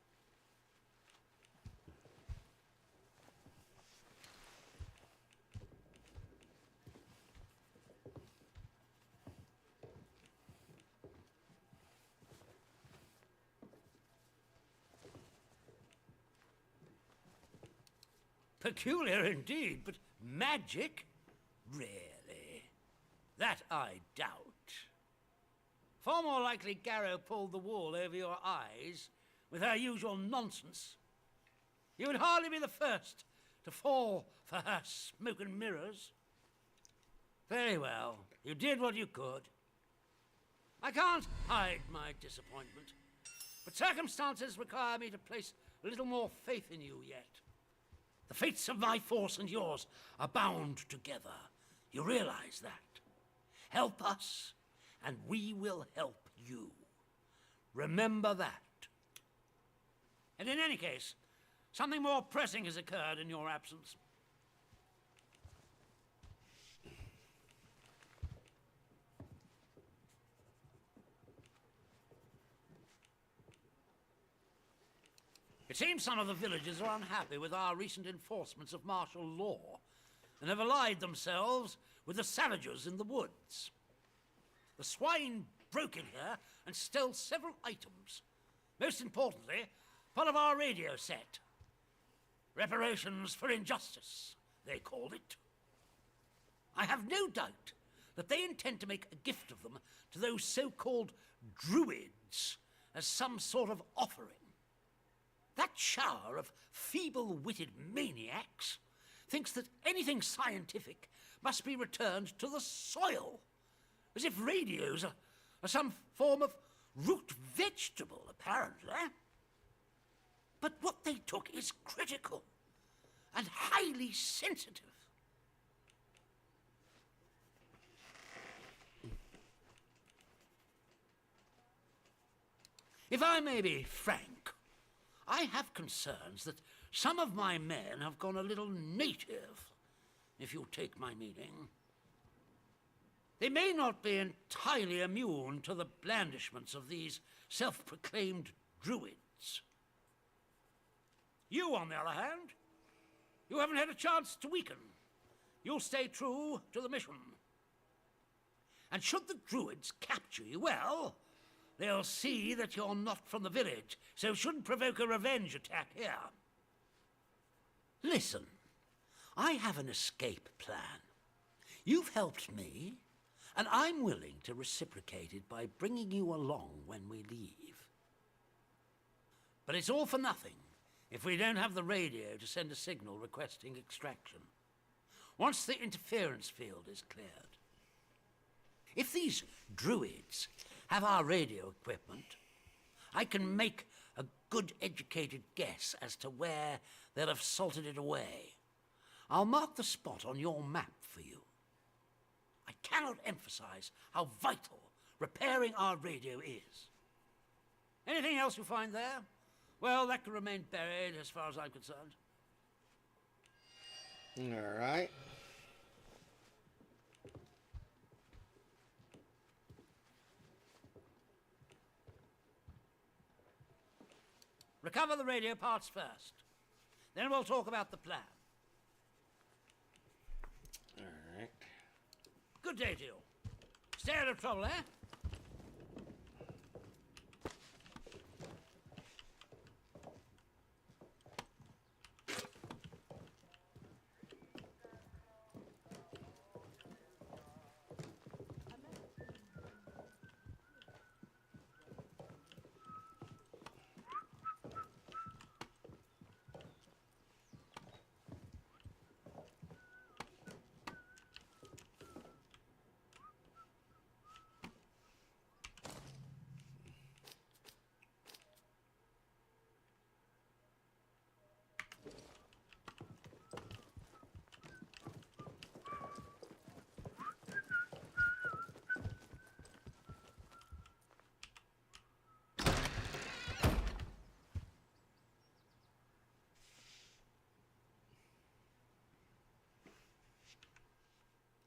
Peculiar indeed, but magic? Really? That I doubt. Far more likely Garrow pulled the wool over your eyes with her usual nonsense. You would hardly be the first to fall for her smoke and mirrors. Very well, you did what you could. I can't hide my disappointment, but circumstances require me to place a little more faith in you yet. The fates of my force and yours are bound together. You realize that? Help us, and we will help you. Remember that. And in any case, something more pressing has occurred in your absence. It seems some of the villagers are unhappy with our recent enforcements of martial law and have allied themselves with the savages in the woods. The swine broke in here and stole several items. Most importantly, part of our radio set. Reparations for injustice, they called it. I have no doubt that they intend to make a gift of them to those so-called druids as some sort of offering. That shower of feeble-witted maniacs thinks that anything scientific must be returned to the soil, as if radios are some form of root vegetable, apparently. But what they took is critical and highly sensitive. If I may be frank, I have concerns that some of my men have gone a little native, if you take my meaning. They may not be entirely immune to the blandishments of these self-proclaimed druids. You, on the other hand, you haven't had a chance to weaken. You'll stay true to the mission. And should the druids capture you, well, they'll see that you're not from the village, so shouldn't provoke a revenge attack here. Listen, I have an escape plan. You've helped me, and I'm willing to reciprocate it by bringing you along when we leave. But it's all for nothing if we don't have the radio to send a signal requesting extraction. Once the interference field is cleared. If these druids have our radio equipment, I can make a good educated guess as to where they'll have salted it away. I'll mark the spot on your map for you. I cannot emphasize how vital repairing our radio is. Anything else you find there? Well, that can remain buried as far as I'm concerned. All right. Recover the radio parts first. Then we'll talk about the plan. All right. Good day to you. Stay out of trouble, eh?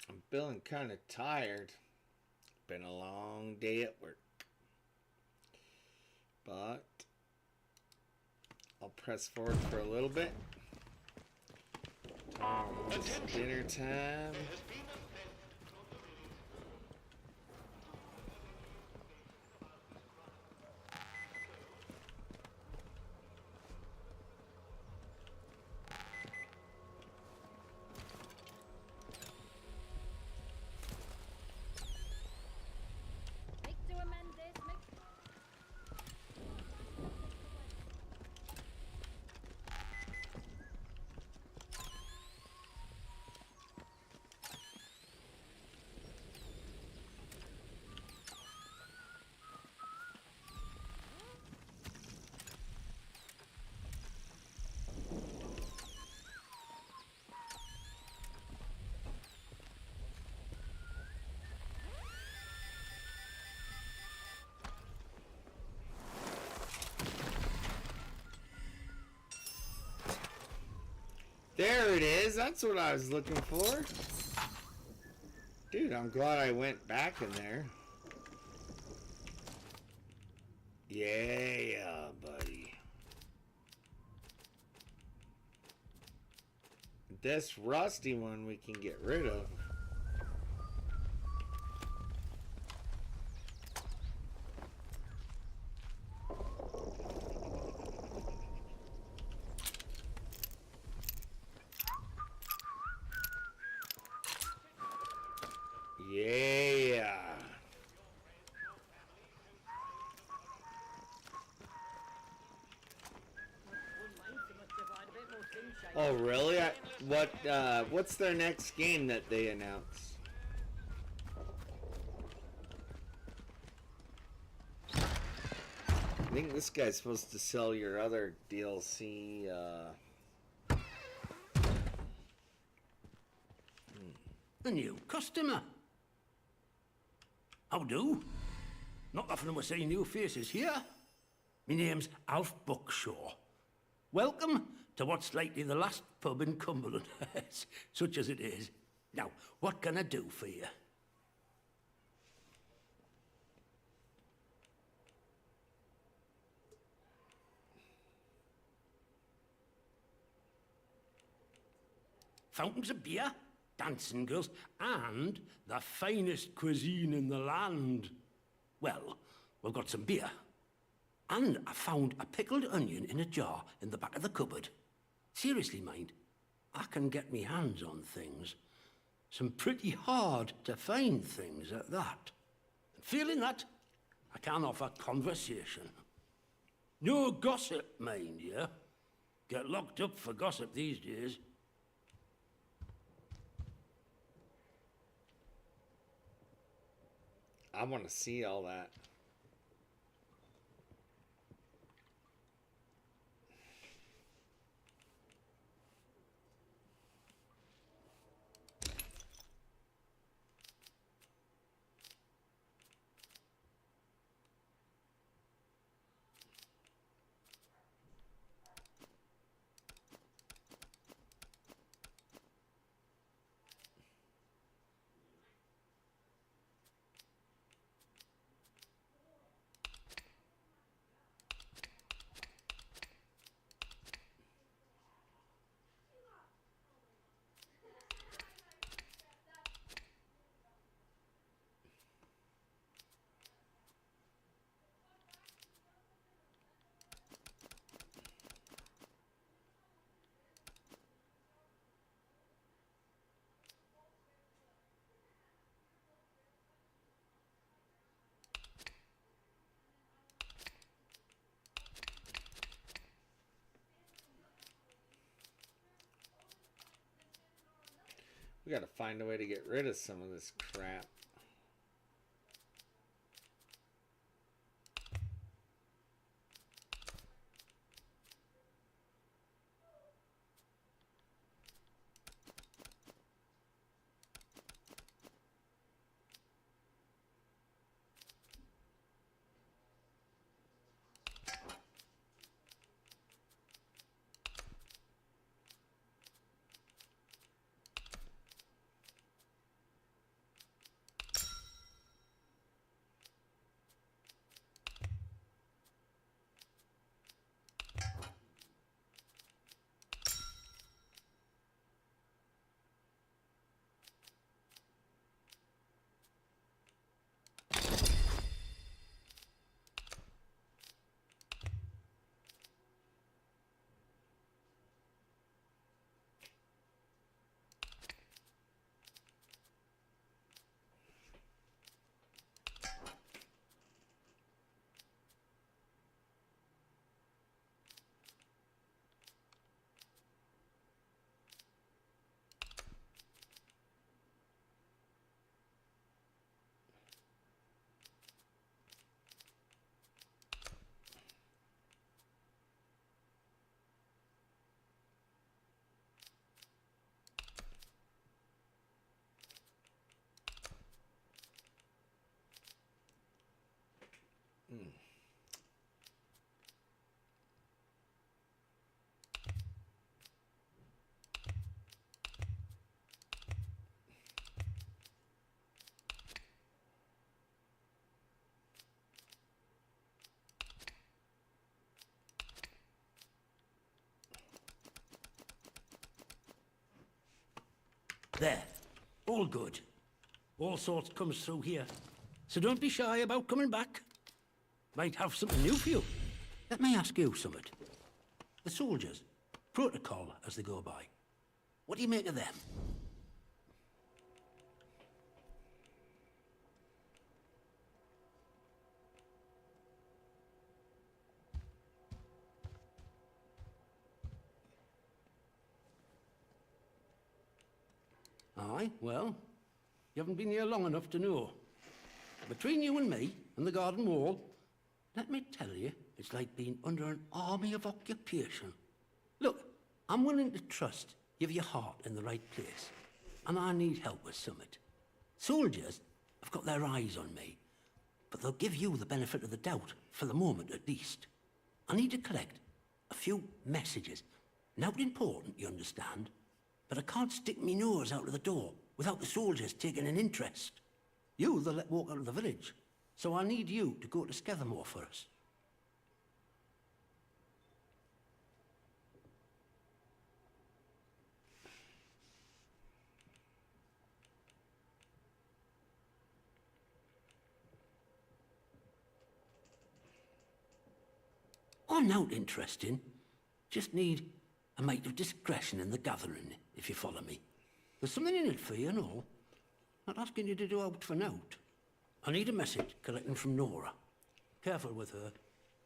I'm feeling kind of tired. Been a long day at work. But I'll press forward for a little bit. Almost dinner time. There it is. That's what I was looking for. Dude, I'm glad I went back in there. Yeah, buddy. This rusty one we can get rid of. Yeah. Oh really? What's their next game that they announce? I think this guy's supposed to sell your other DLC. A new customer. How do? Not often we're seeing new faces here. My name's Alf Buckshaw. Welcome to what's likely the last pub in Cumberland, such as it is. Now, what can I do for you? Fountains of beer? dancing girls, and the finest cuisine in the land. Well, we've got some beer. And I found a pickled onion in a jar in the back of the cupboard. Seriously, mind, I can get me hands on things. Some pretty hard to find things at that. And feeling that, I can offer conversation. No gossip, mind you. Get locked up for gossip these days. I want to see all that. We gotta find a way to get rid of some of this crap. There. All good. All sorts comes through here. So don't be shy about coming back. Might have something new for you. Let me ask you something. The soldiers, protocol as they go by. What do you make of them? Aye, well, you haven't been here long enough to know. Between you and me and the garden wall, let me tell you, it's like being under an army of occupation. Look, I'm willing to trust you've your heart in the right place, and I need help with summit. Soldiers have got their eyes on me, but they'll give you the benefit of the doubt, for the moment at least. I need to collect a few messages. Not important, you understand, but I can't stick me nose out of the door without the soldiers taking an interest. You they'll let walk out of the village, so I need you to go to Skethermore for us. or not interesting. Just need a mite of discretion in the gathering, if you follow me. There's something in it for you and all. Not asking you to do out for nout. I need a message collecting from Nora. Careful with her.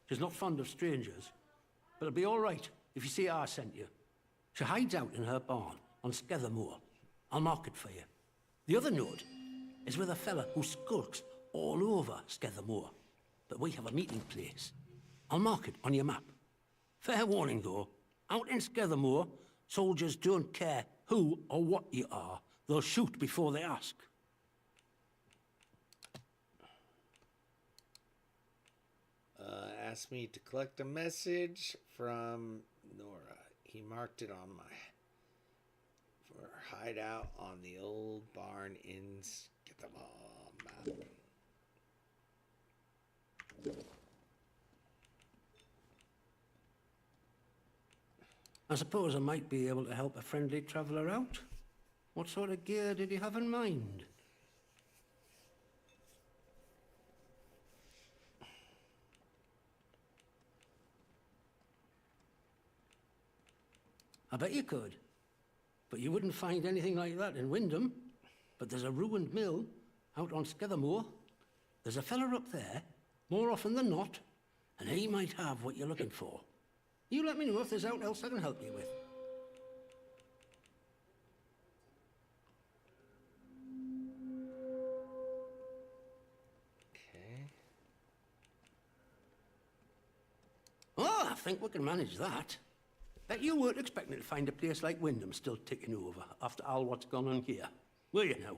She's not fond of strangers. But it'll be all right if you see I sent you. She hides out in her barn on Skethermoor. I'll mark it for you. The other note is with a fella who skulks all over Skethermoor. But we have a meeting place. I'll mark it on your map. Fair warning, though. Out in Skethermoor, soldiers don't care who or what you are. They'll shoot before they ask. Asked me to collect a message from Nora. He marked it on my for hideout on the old barn in Skethermoor map. I suppose I might be able to help a friendly traveller out. What sort of gear did you have in mind? I bet you could. But you wouldn't find anything like that in Wyndham. But there's a ruined mill out on Skethermoor. There's a fella up there, more often than not, and he might have what you're looking for. You let me know if there's aught else I can help you with. Okay. Oh, I think we can manage that. Bet you weren't expecting to find a place like Wyndham still ticking over after all what's gone on here, were you now?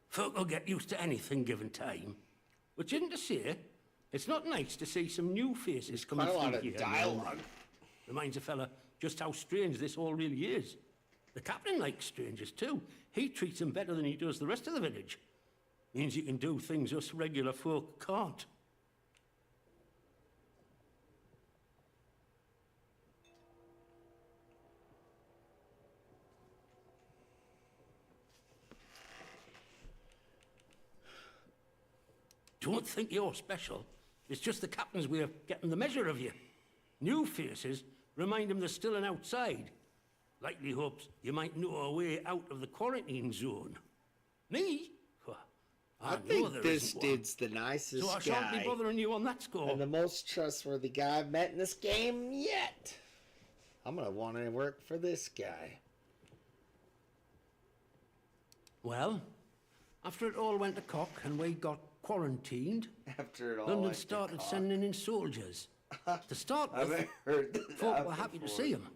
Folk will get used to anything given time. Which isn't to say, it's not nice to see some new faces coming Quite a lot through of here. dialogue. Reminds a fella just how strange this all really is. The captain likes strangers too. He treats them better than he does the rest of the village. Means you can do things us regular folk can't. Don't think you're special. It's just the captain's way of getting the measure of you. New faces remind him they're still an outside. Likely hopes you might know a way out of the quarantine zone. Me? I think this dude's the nicest guy. So I shan't be bothering you on that score. And the most trustworthy guy I've met in this game yet. I'm gonna want to work for this guy. Well, after it all went to cock and we got quarantined, after it all London went started to sending in soldiers. To start with, I've heard that folk were happy to see them.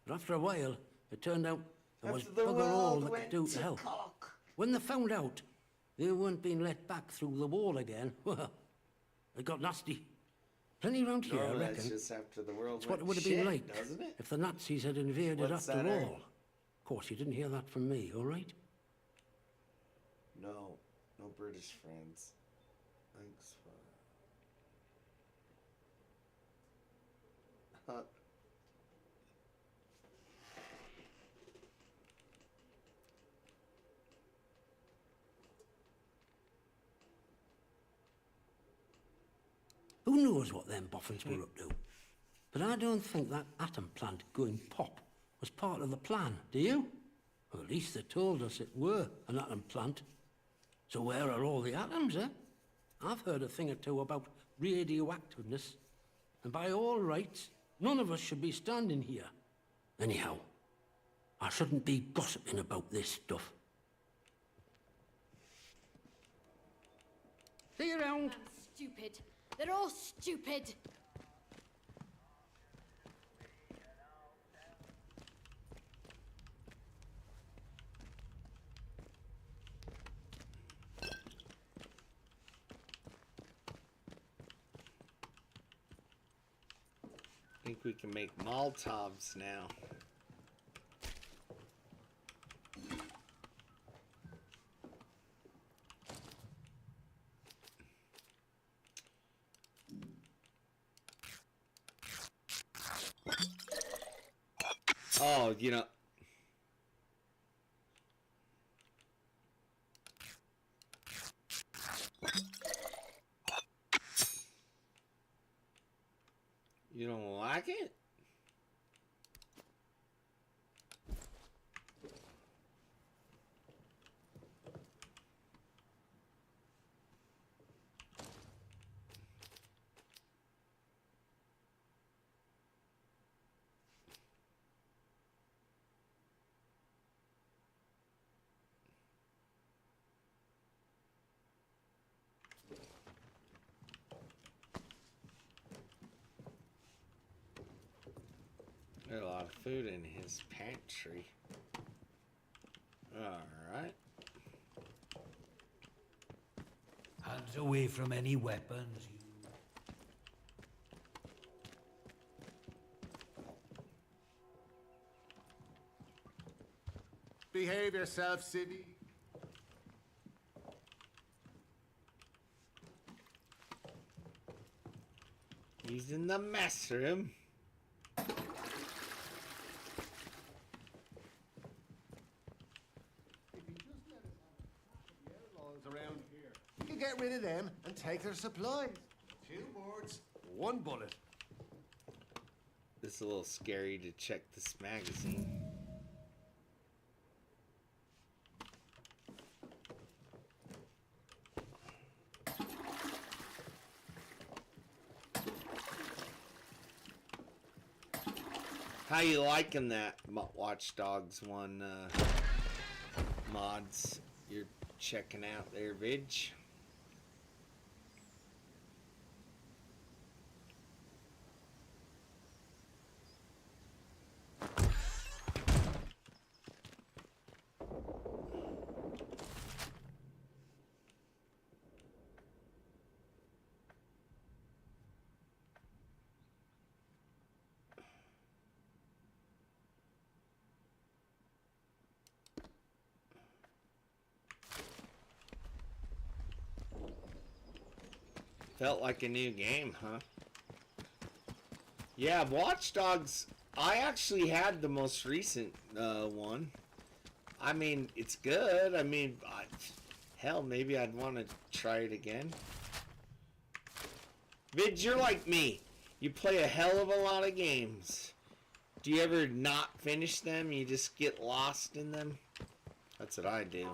But after a while, it turned out there was bugger all they could do to help. When they found out they weren't being let back through the wall again, well, it got nasty. Plenty around here, I reckon. Just after the world It's what it would have been like if the Nazis had invaded after all. Of course, you didn't hear that from me, all right? No, no British friends. Thanks for... Who knows what them boffins were up to? But I don't think that atom plant going pop was part of the plan, do you? Well, at least they told us it were an atom plant. So where are all the atoms, eh? I've heard a thing or two about radioactiveness, and by all rights, none of us should be standing here. Anyhow, I shouldn't be gossiping about this stuff. See you around. Stupid. They're all stupid. I think we can make Molotovs now. Oh, you know. You don't like it? There's a lot of food in his pantry. Alright. Hands away from any weapons. Behave yourself, Sidney. He's in the mess room. Around here. You can get rid of them and take their supplies. 2 words, 1 bullet. It's a little scary to check this magazine. How you liking that Watch Dogs 1 mods you're checking out there, Vidge? Felt like a new game, huh? Yeah, Watch Dogs, I actually had the most recent one. I mean, it's good. I mean, hell, maybe I'd want to try it again. Vid, you're like me. You play a hell of a lot of games. Do you ever not finish them? You just get lost in them? That's what I do.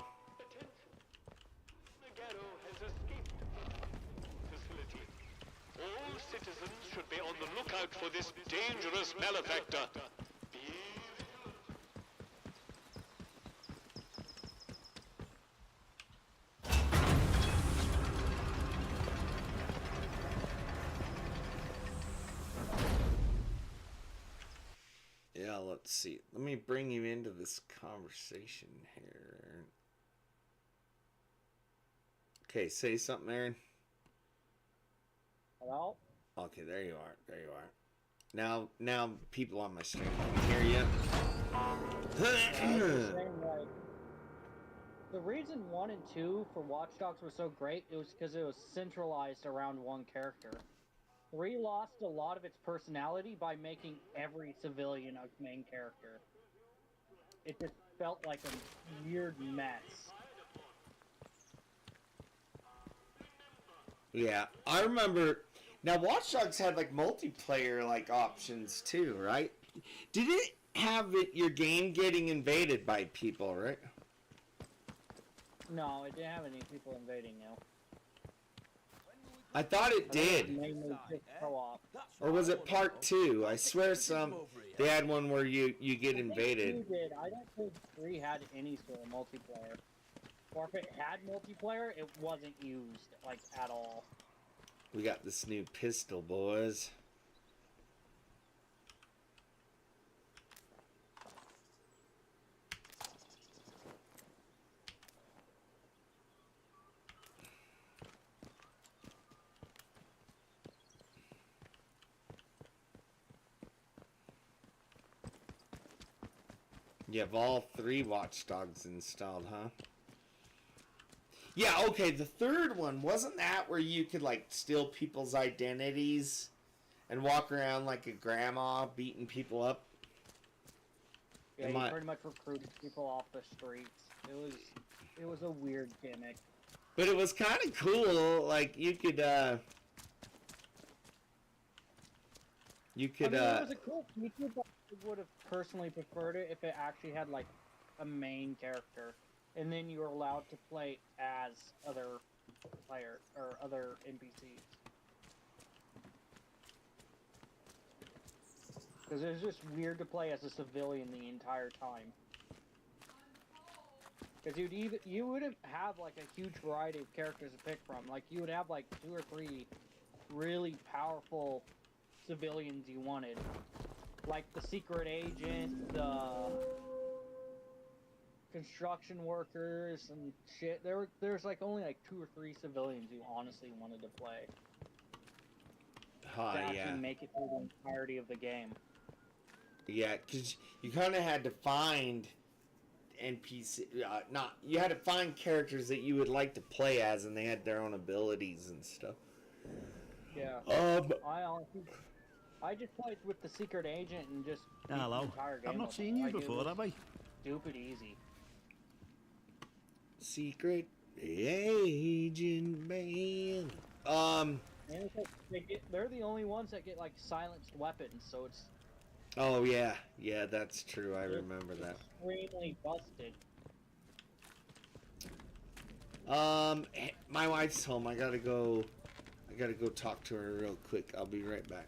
Citizens should be on the lookout for this dangerous malefactor. Yeah, let's see. Let me bring you into this conversation here. Okay, say something, Aaron. Hello? Okay, there you are. There you are. Now people on my stream can hear you. The reason 1 and 2 for Watch Dogs were so great, it was because it was centralized around one character. 3 lost a lot of its personality by making every civilian a main character. It just felt like a weird mess. Yeah, I remember. Now, Watch Dogs had like multiplayer like options too, right? Did it have your game getting invaded by people, right? No, it didn't have any people invading you. I thought it did. Mainly just co-op. Or was it part 2? I swear they had one where you get invaded. 2 did. I don't think 3 had any sort of multiplayer. Or if it had multiplayer, it wasn't used, like, at all. We got this new pistol, boys. You have all 3 Watch Dogs installed, huh? Yeah, okay, the third one, wasn't that where you could, like, steal people's identities and walk around like a grandma beating people up? Yeah, he pretty much recruited people off the streets. It was a weird gimmick. But it was kind of cool. Like you could. I mean, it was a cool feature, but I would have personally preferred it if it actually had like a main character, and then you were allowed to play as other player or other NPCs. Because it was just weird to play as a civilian the entire time. Because you wouldn't have like a huge variety of characters to pick from. Like you would have like 2 or 3 really powerful civilians you wanted, like the secret agent, the construction workers and shit. There's like only like 2 or 3 civilians you honestly wanted to play. To actually make it through the entirety of the game. Yeah, because you kind of had to find NPC, you had to find characters that you would like to play as, and they had their own abilities and stuff. Yeah. I just played with the secret agent and just hello. The entire game. I've not seen you before, have I? Stupid easy. Secret agent man. And it's like they're the only ones that get like silenced weapons, so it's. Oh yeah, that's true. I remember that. Extremely busted. My wife's home. I gotta go talk to her real quick. I'll be right back.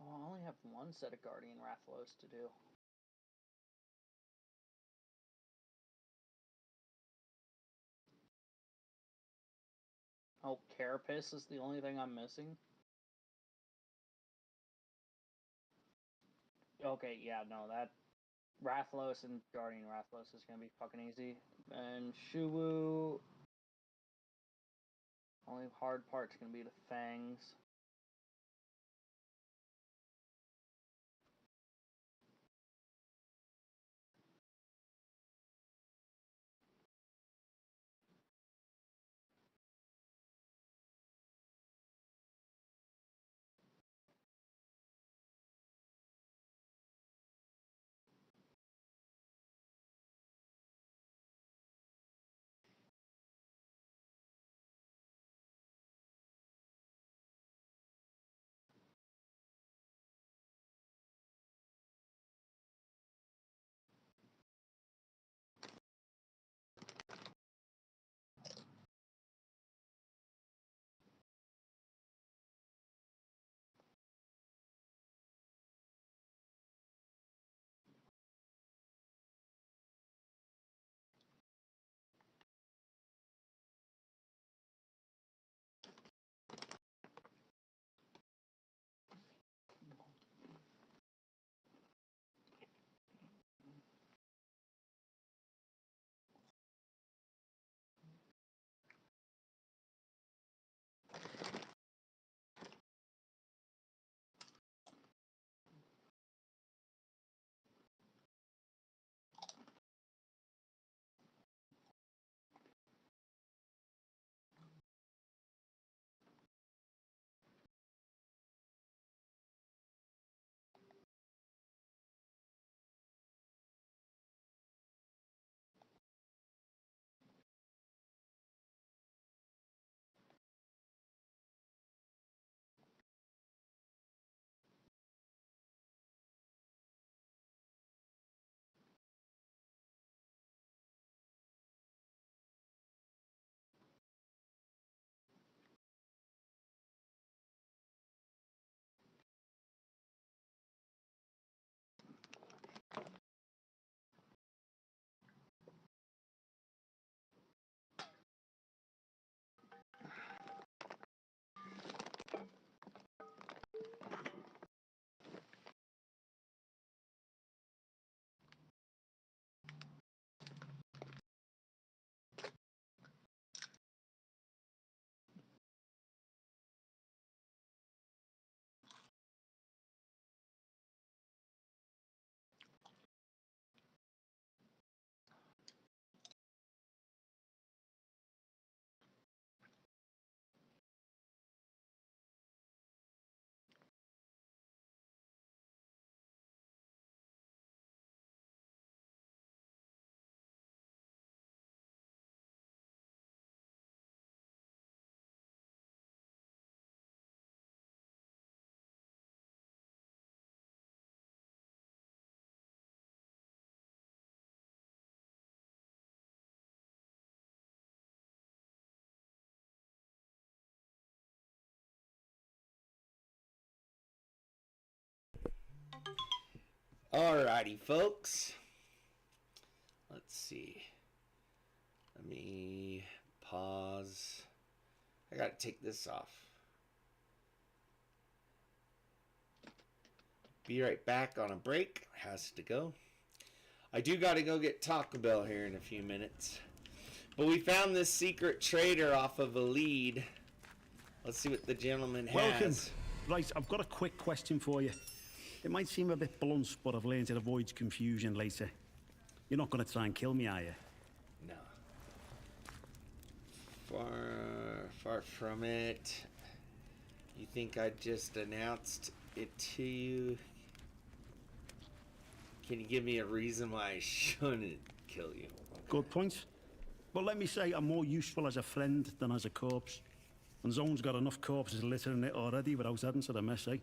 Oh, I only have one set of Guardian Rathlos to do. Oh, Carapace is the only thing I'm missing? Okay, yeah, no, that... Rathlos and Guardian Rathlos is gonna be fucking easy. And Shuwu... Only hard part's gonna be the Fangs. Alrighty, folks. Let's see. Let me pause. I gotta take this off. Be right back on a break. Has to go. I do gotta go get Taco Bell here in a few minutes. But we found this secret trader off of a lead. Let's see what the gentleman has. Welcome. Right, I've got a quick question for you. It might seem a bit blunt, but I've learned it avoids confusion later. You're not going to try and kill me, are you? No. Far from it. You think I just announced it to you? Can you give me a reason why I shouldn't kill you? Good point. But let me say, I'm more useful as a friend than as a corpse. And Zone's got enough corpses littering it already without adding to the mess, eh?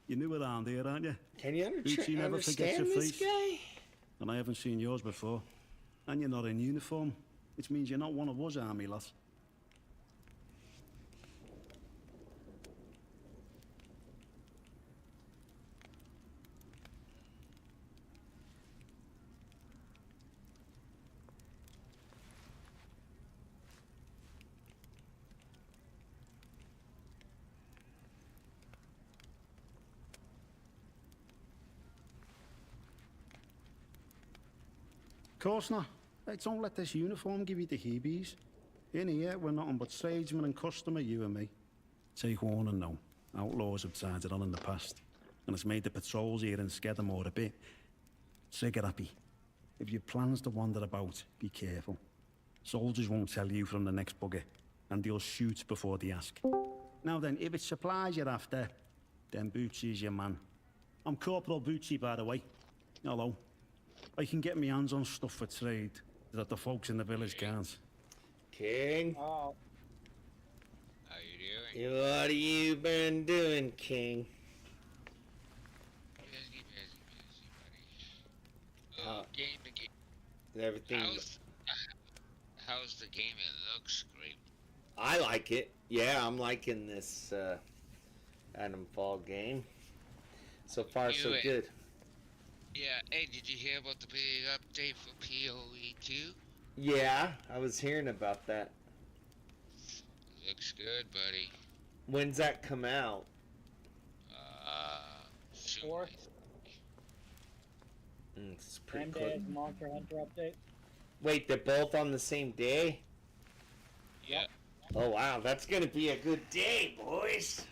You're new around here, aren't you? Can you Bootsy never forgets understand your this face. guy? And I haven't seen yours before. And you're not in uniform, which means you're not one of us army lads. Of course not. Hey, don't let this uniform give you the heebies. In here, we're nothing but tradesman and customer, you and me. Take warning now. Outlaws have tied it on in the past. And it's made the patrols here in Skedamore a bit trigger happy. If your plans to wander about, be careful. Soldiers won't tell you from the next bugger, and they'll shoot before they ask. Now then, if it's supplies you're after, then Bootsy's your man. I'm Corporal Bootsy, by the way. Hello. I can get my hands on stuff for trade that the folks in the village can't. King? Oh. How you doing? What have you been doing, King? Busy, buddy. Game to game. Everything. How's the game? It looks great. I like it. Yeah, I'm liking this Atomfall game. So far, so good. Yeah, hey, did you hear about the big update for PoE 2? Yeah, I was hearing about that. Looks good, buddy. When's that come out? Soon. It's pretty 10 quick. days Monster Hunter update. Wait, they're both on the same day? Yeah. Oh wow, that's gonna be a good day, boys.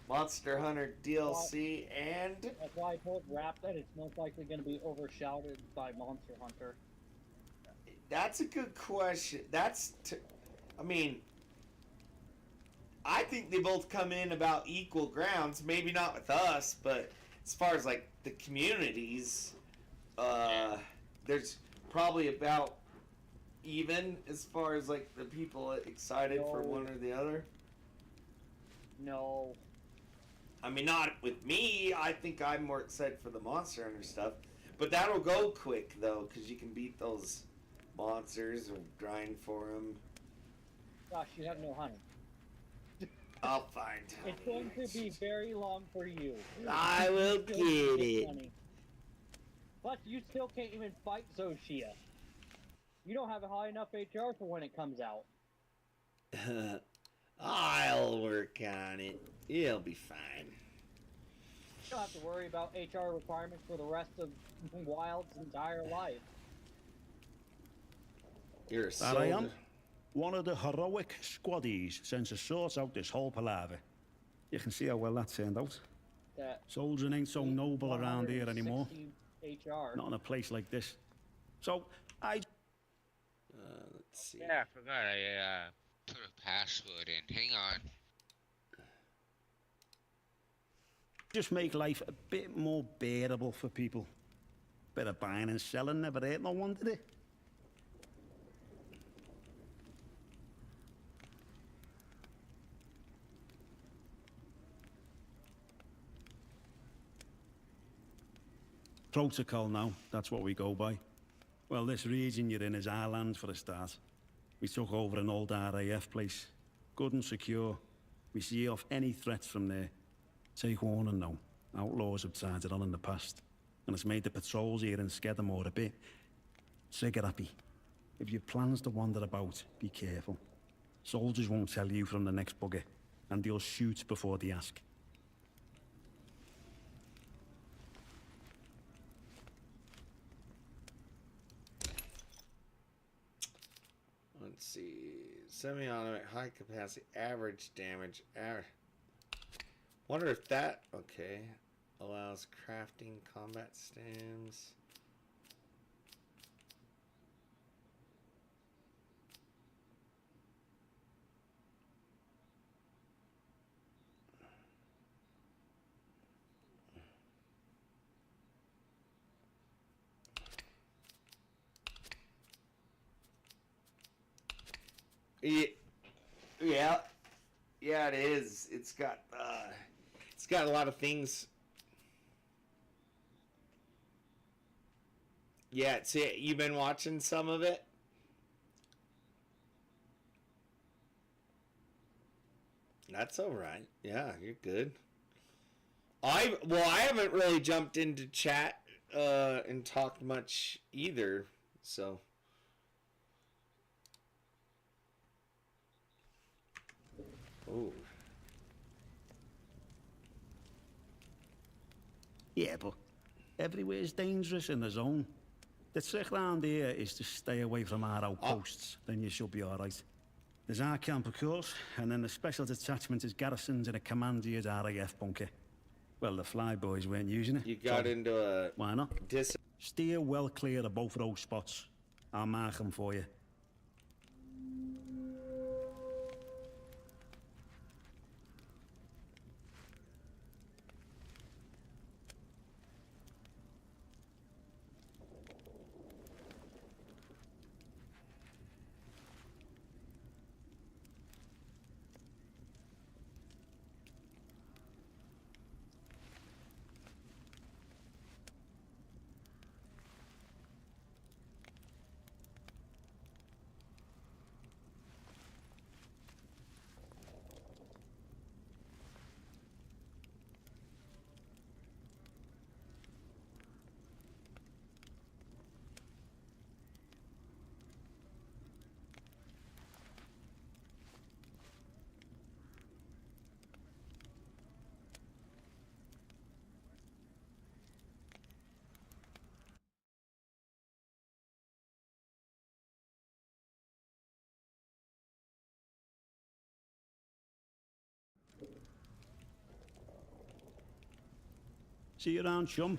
Monster Hunter DLC and... That's why I told Rap that it's most likely going to be overshadowed by Monster Hunter. That's a good question. I mean, I think they both come in about equal grounds. Maybe not with us, but as far as like the communities, there's probably about even as far as like the people excited for one or the other. No. I mean, not with me. I think I'm more excited for the Monster Hunter stuff. But that'll go quick, though, because you can beat those monsters or grind for them. Gosh, you have no honey. I'll find honey. It's going to be very long for you. I will get it. Honey. Plus, you still can't even fight Zoshia. You don't have a high enough HR for when it comes out. I'll work on it. It'll be fine. You don't have to worry about HR requirements for the rest of Wild's entire life. You're a That I am. soldier. One of the heroic squaddies sent to sort out this whole palaver. You can see how well that turned out. That Soldiering ain't so noble around here anymore. 160 HR. Not in a place like this. So, I... Let's see. Yeah, I forgot. I put a password in. Hang on. just make life a bit more bearable for people. Bit of buying and selling never hurt no one, did it? Protocol now, that's what we go by. Well, this region you're in is our land for a start. We took over an old RAF place. Good and secure. We see off any threats from there. Take warning now. Outlaws have tied it on in the past. and it's made the patrols here in Skedamore a bit trigger-happy. If you've plans to wander about, be careful. Soldiers won't tell you from the next bugger, and they'll shoot before they ask. Let's see. Semi-automatic, high capacity, average damage. Wonder if that, okay, allows crafting combat stems. Yeah, yeah, it is. It's got a lot of things. Yeah, see, you've been watching some of it. That's all right. Yeah, you're good. I haven't really jumped into chat and talked much either, so. Oh. Yeah, but everywhere's dangerous in the zone. The trick round here is to stay away from our outposts, then you should be alright. There's our camp, of course, and then the special detachment is garrisons in a commander's RAF bunker. Well, the flyboys weren't using it. You got into a... Why not? Steer well clear of both of those spots. I'll mark them for you. See you around, chum.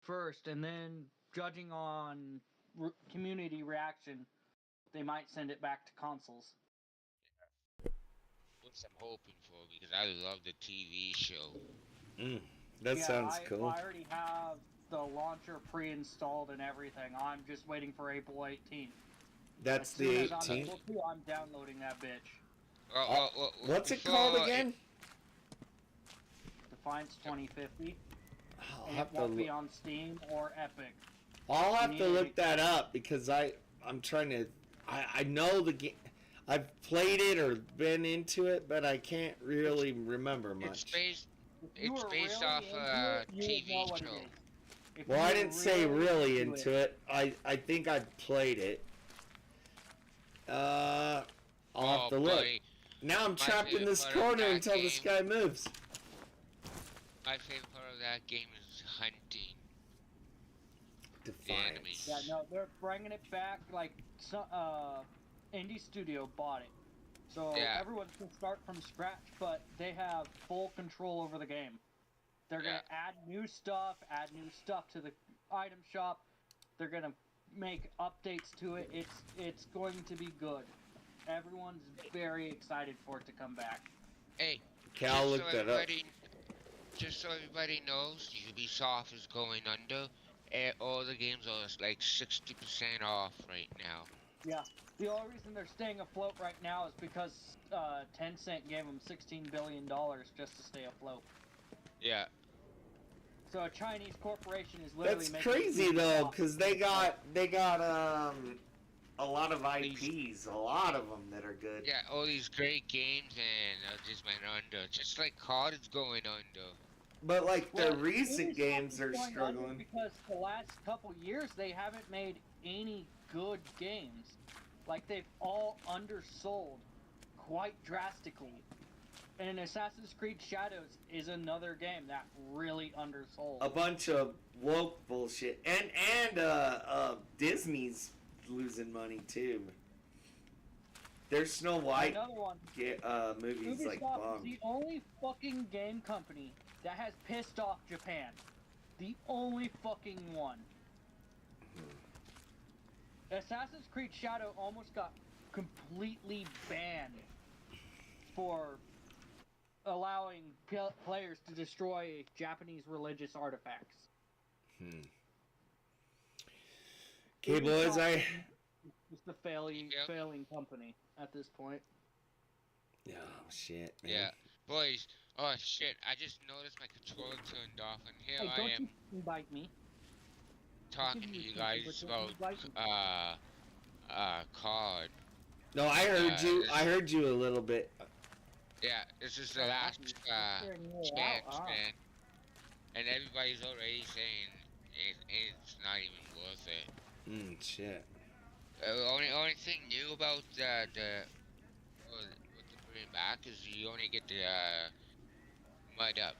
First, and then judging on community reaction, they might send it back to consoles. What's I'm hoping for, because I love the TV show. That sounds cool. I already have the launcher pre-installed and everything. I'm just waiting for April 18th. That's the 18th? I'm downloading that bitch. What's it called again? Defiance 2050. I'll It won't be on Steam or Epic. I'll have to look that up because I'm trying to... I know the game... I've played it or been into it, but I can't really remember much. It's based off a TV show. Well, I didn't say really into it. I think I played it. I'll have to look. Now I'm trapped in this corner until this guy moves. My favorite part of that game is hunting. Defiance. Yeah, no, they're bringing it back. Like, Indie Studio bought it, so everyone can start from scratch. But they have full control over the game. They're gonna add new stuff to the item shop. They're gonna make updates to it. It's going to be good. Everyone's very excited for it to come back. Hey, Cal, look that up. just so everybody knows, Ubisoft is going under. All the games are like 60% off right now. Yeah. The only reason they're staying afloat right now is because Tencent gave them $16 billion just to stay afloat. Yeah. So a Chinese corporation is literally That's making crazy though, Ubisoft- because they got a lot of IPs, a lot of them that are good. Yeah, all these great games and just went under. Just like COD is going under. But like Well, the recent Ubisoft games is are going under struggling. because the last couple years they haven't made any good games. Like they've all undersold quite drastically. And Assassin's Creed Shadows is another game that really undersold. A bunch of woke bullshit, and Disney's losing money too. Their Snow White Another one. movies Ubisoft like is bombed. the only fucking game company that has pissed off Japan. The only fucking one. Assassin's Creed Shadow almost got completely banned for allowing players to destroy Japanese religious artifacts. Okay, boys, It's a failing company at this point. Oh shit, man. Yeah, boys. Oh shit! I just noticed my controller turned off, and here Hey, I don't am you invite me. talking to you guys about COD. No, I heard you. I heard you a little bit. Yeah, this is the last chance, man. And everybody's already saying it's not even worth it. Shit. Only thing new about what they're bringing back is you only get the mud up.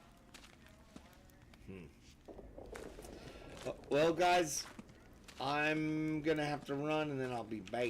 Well, guys, I'm gonna have to run, and then I'll be back.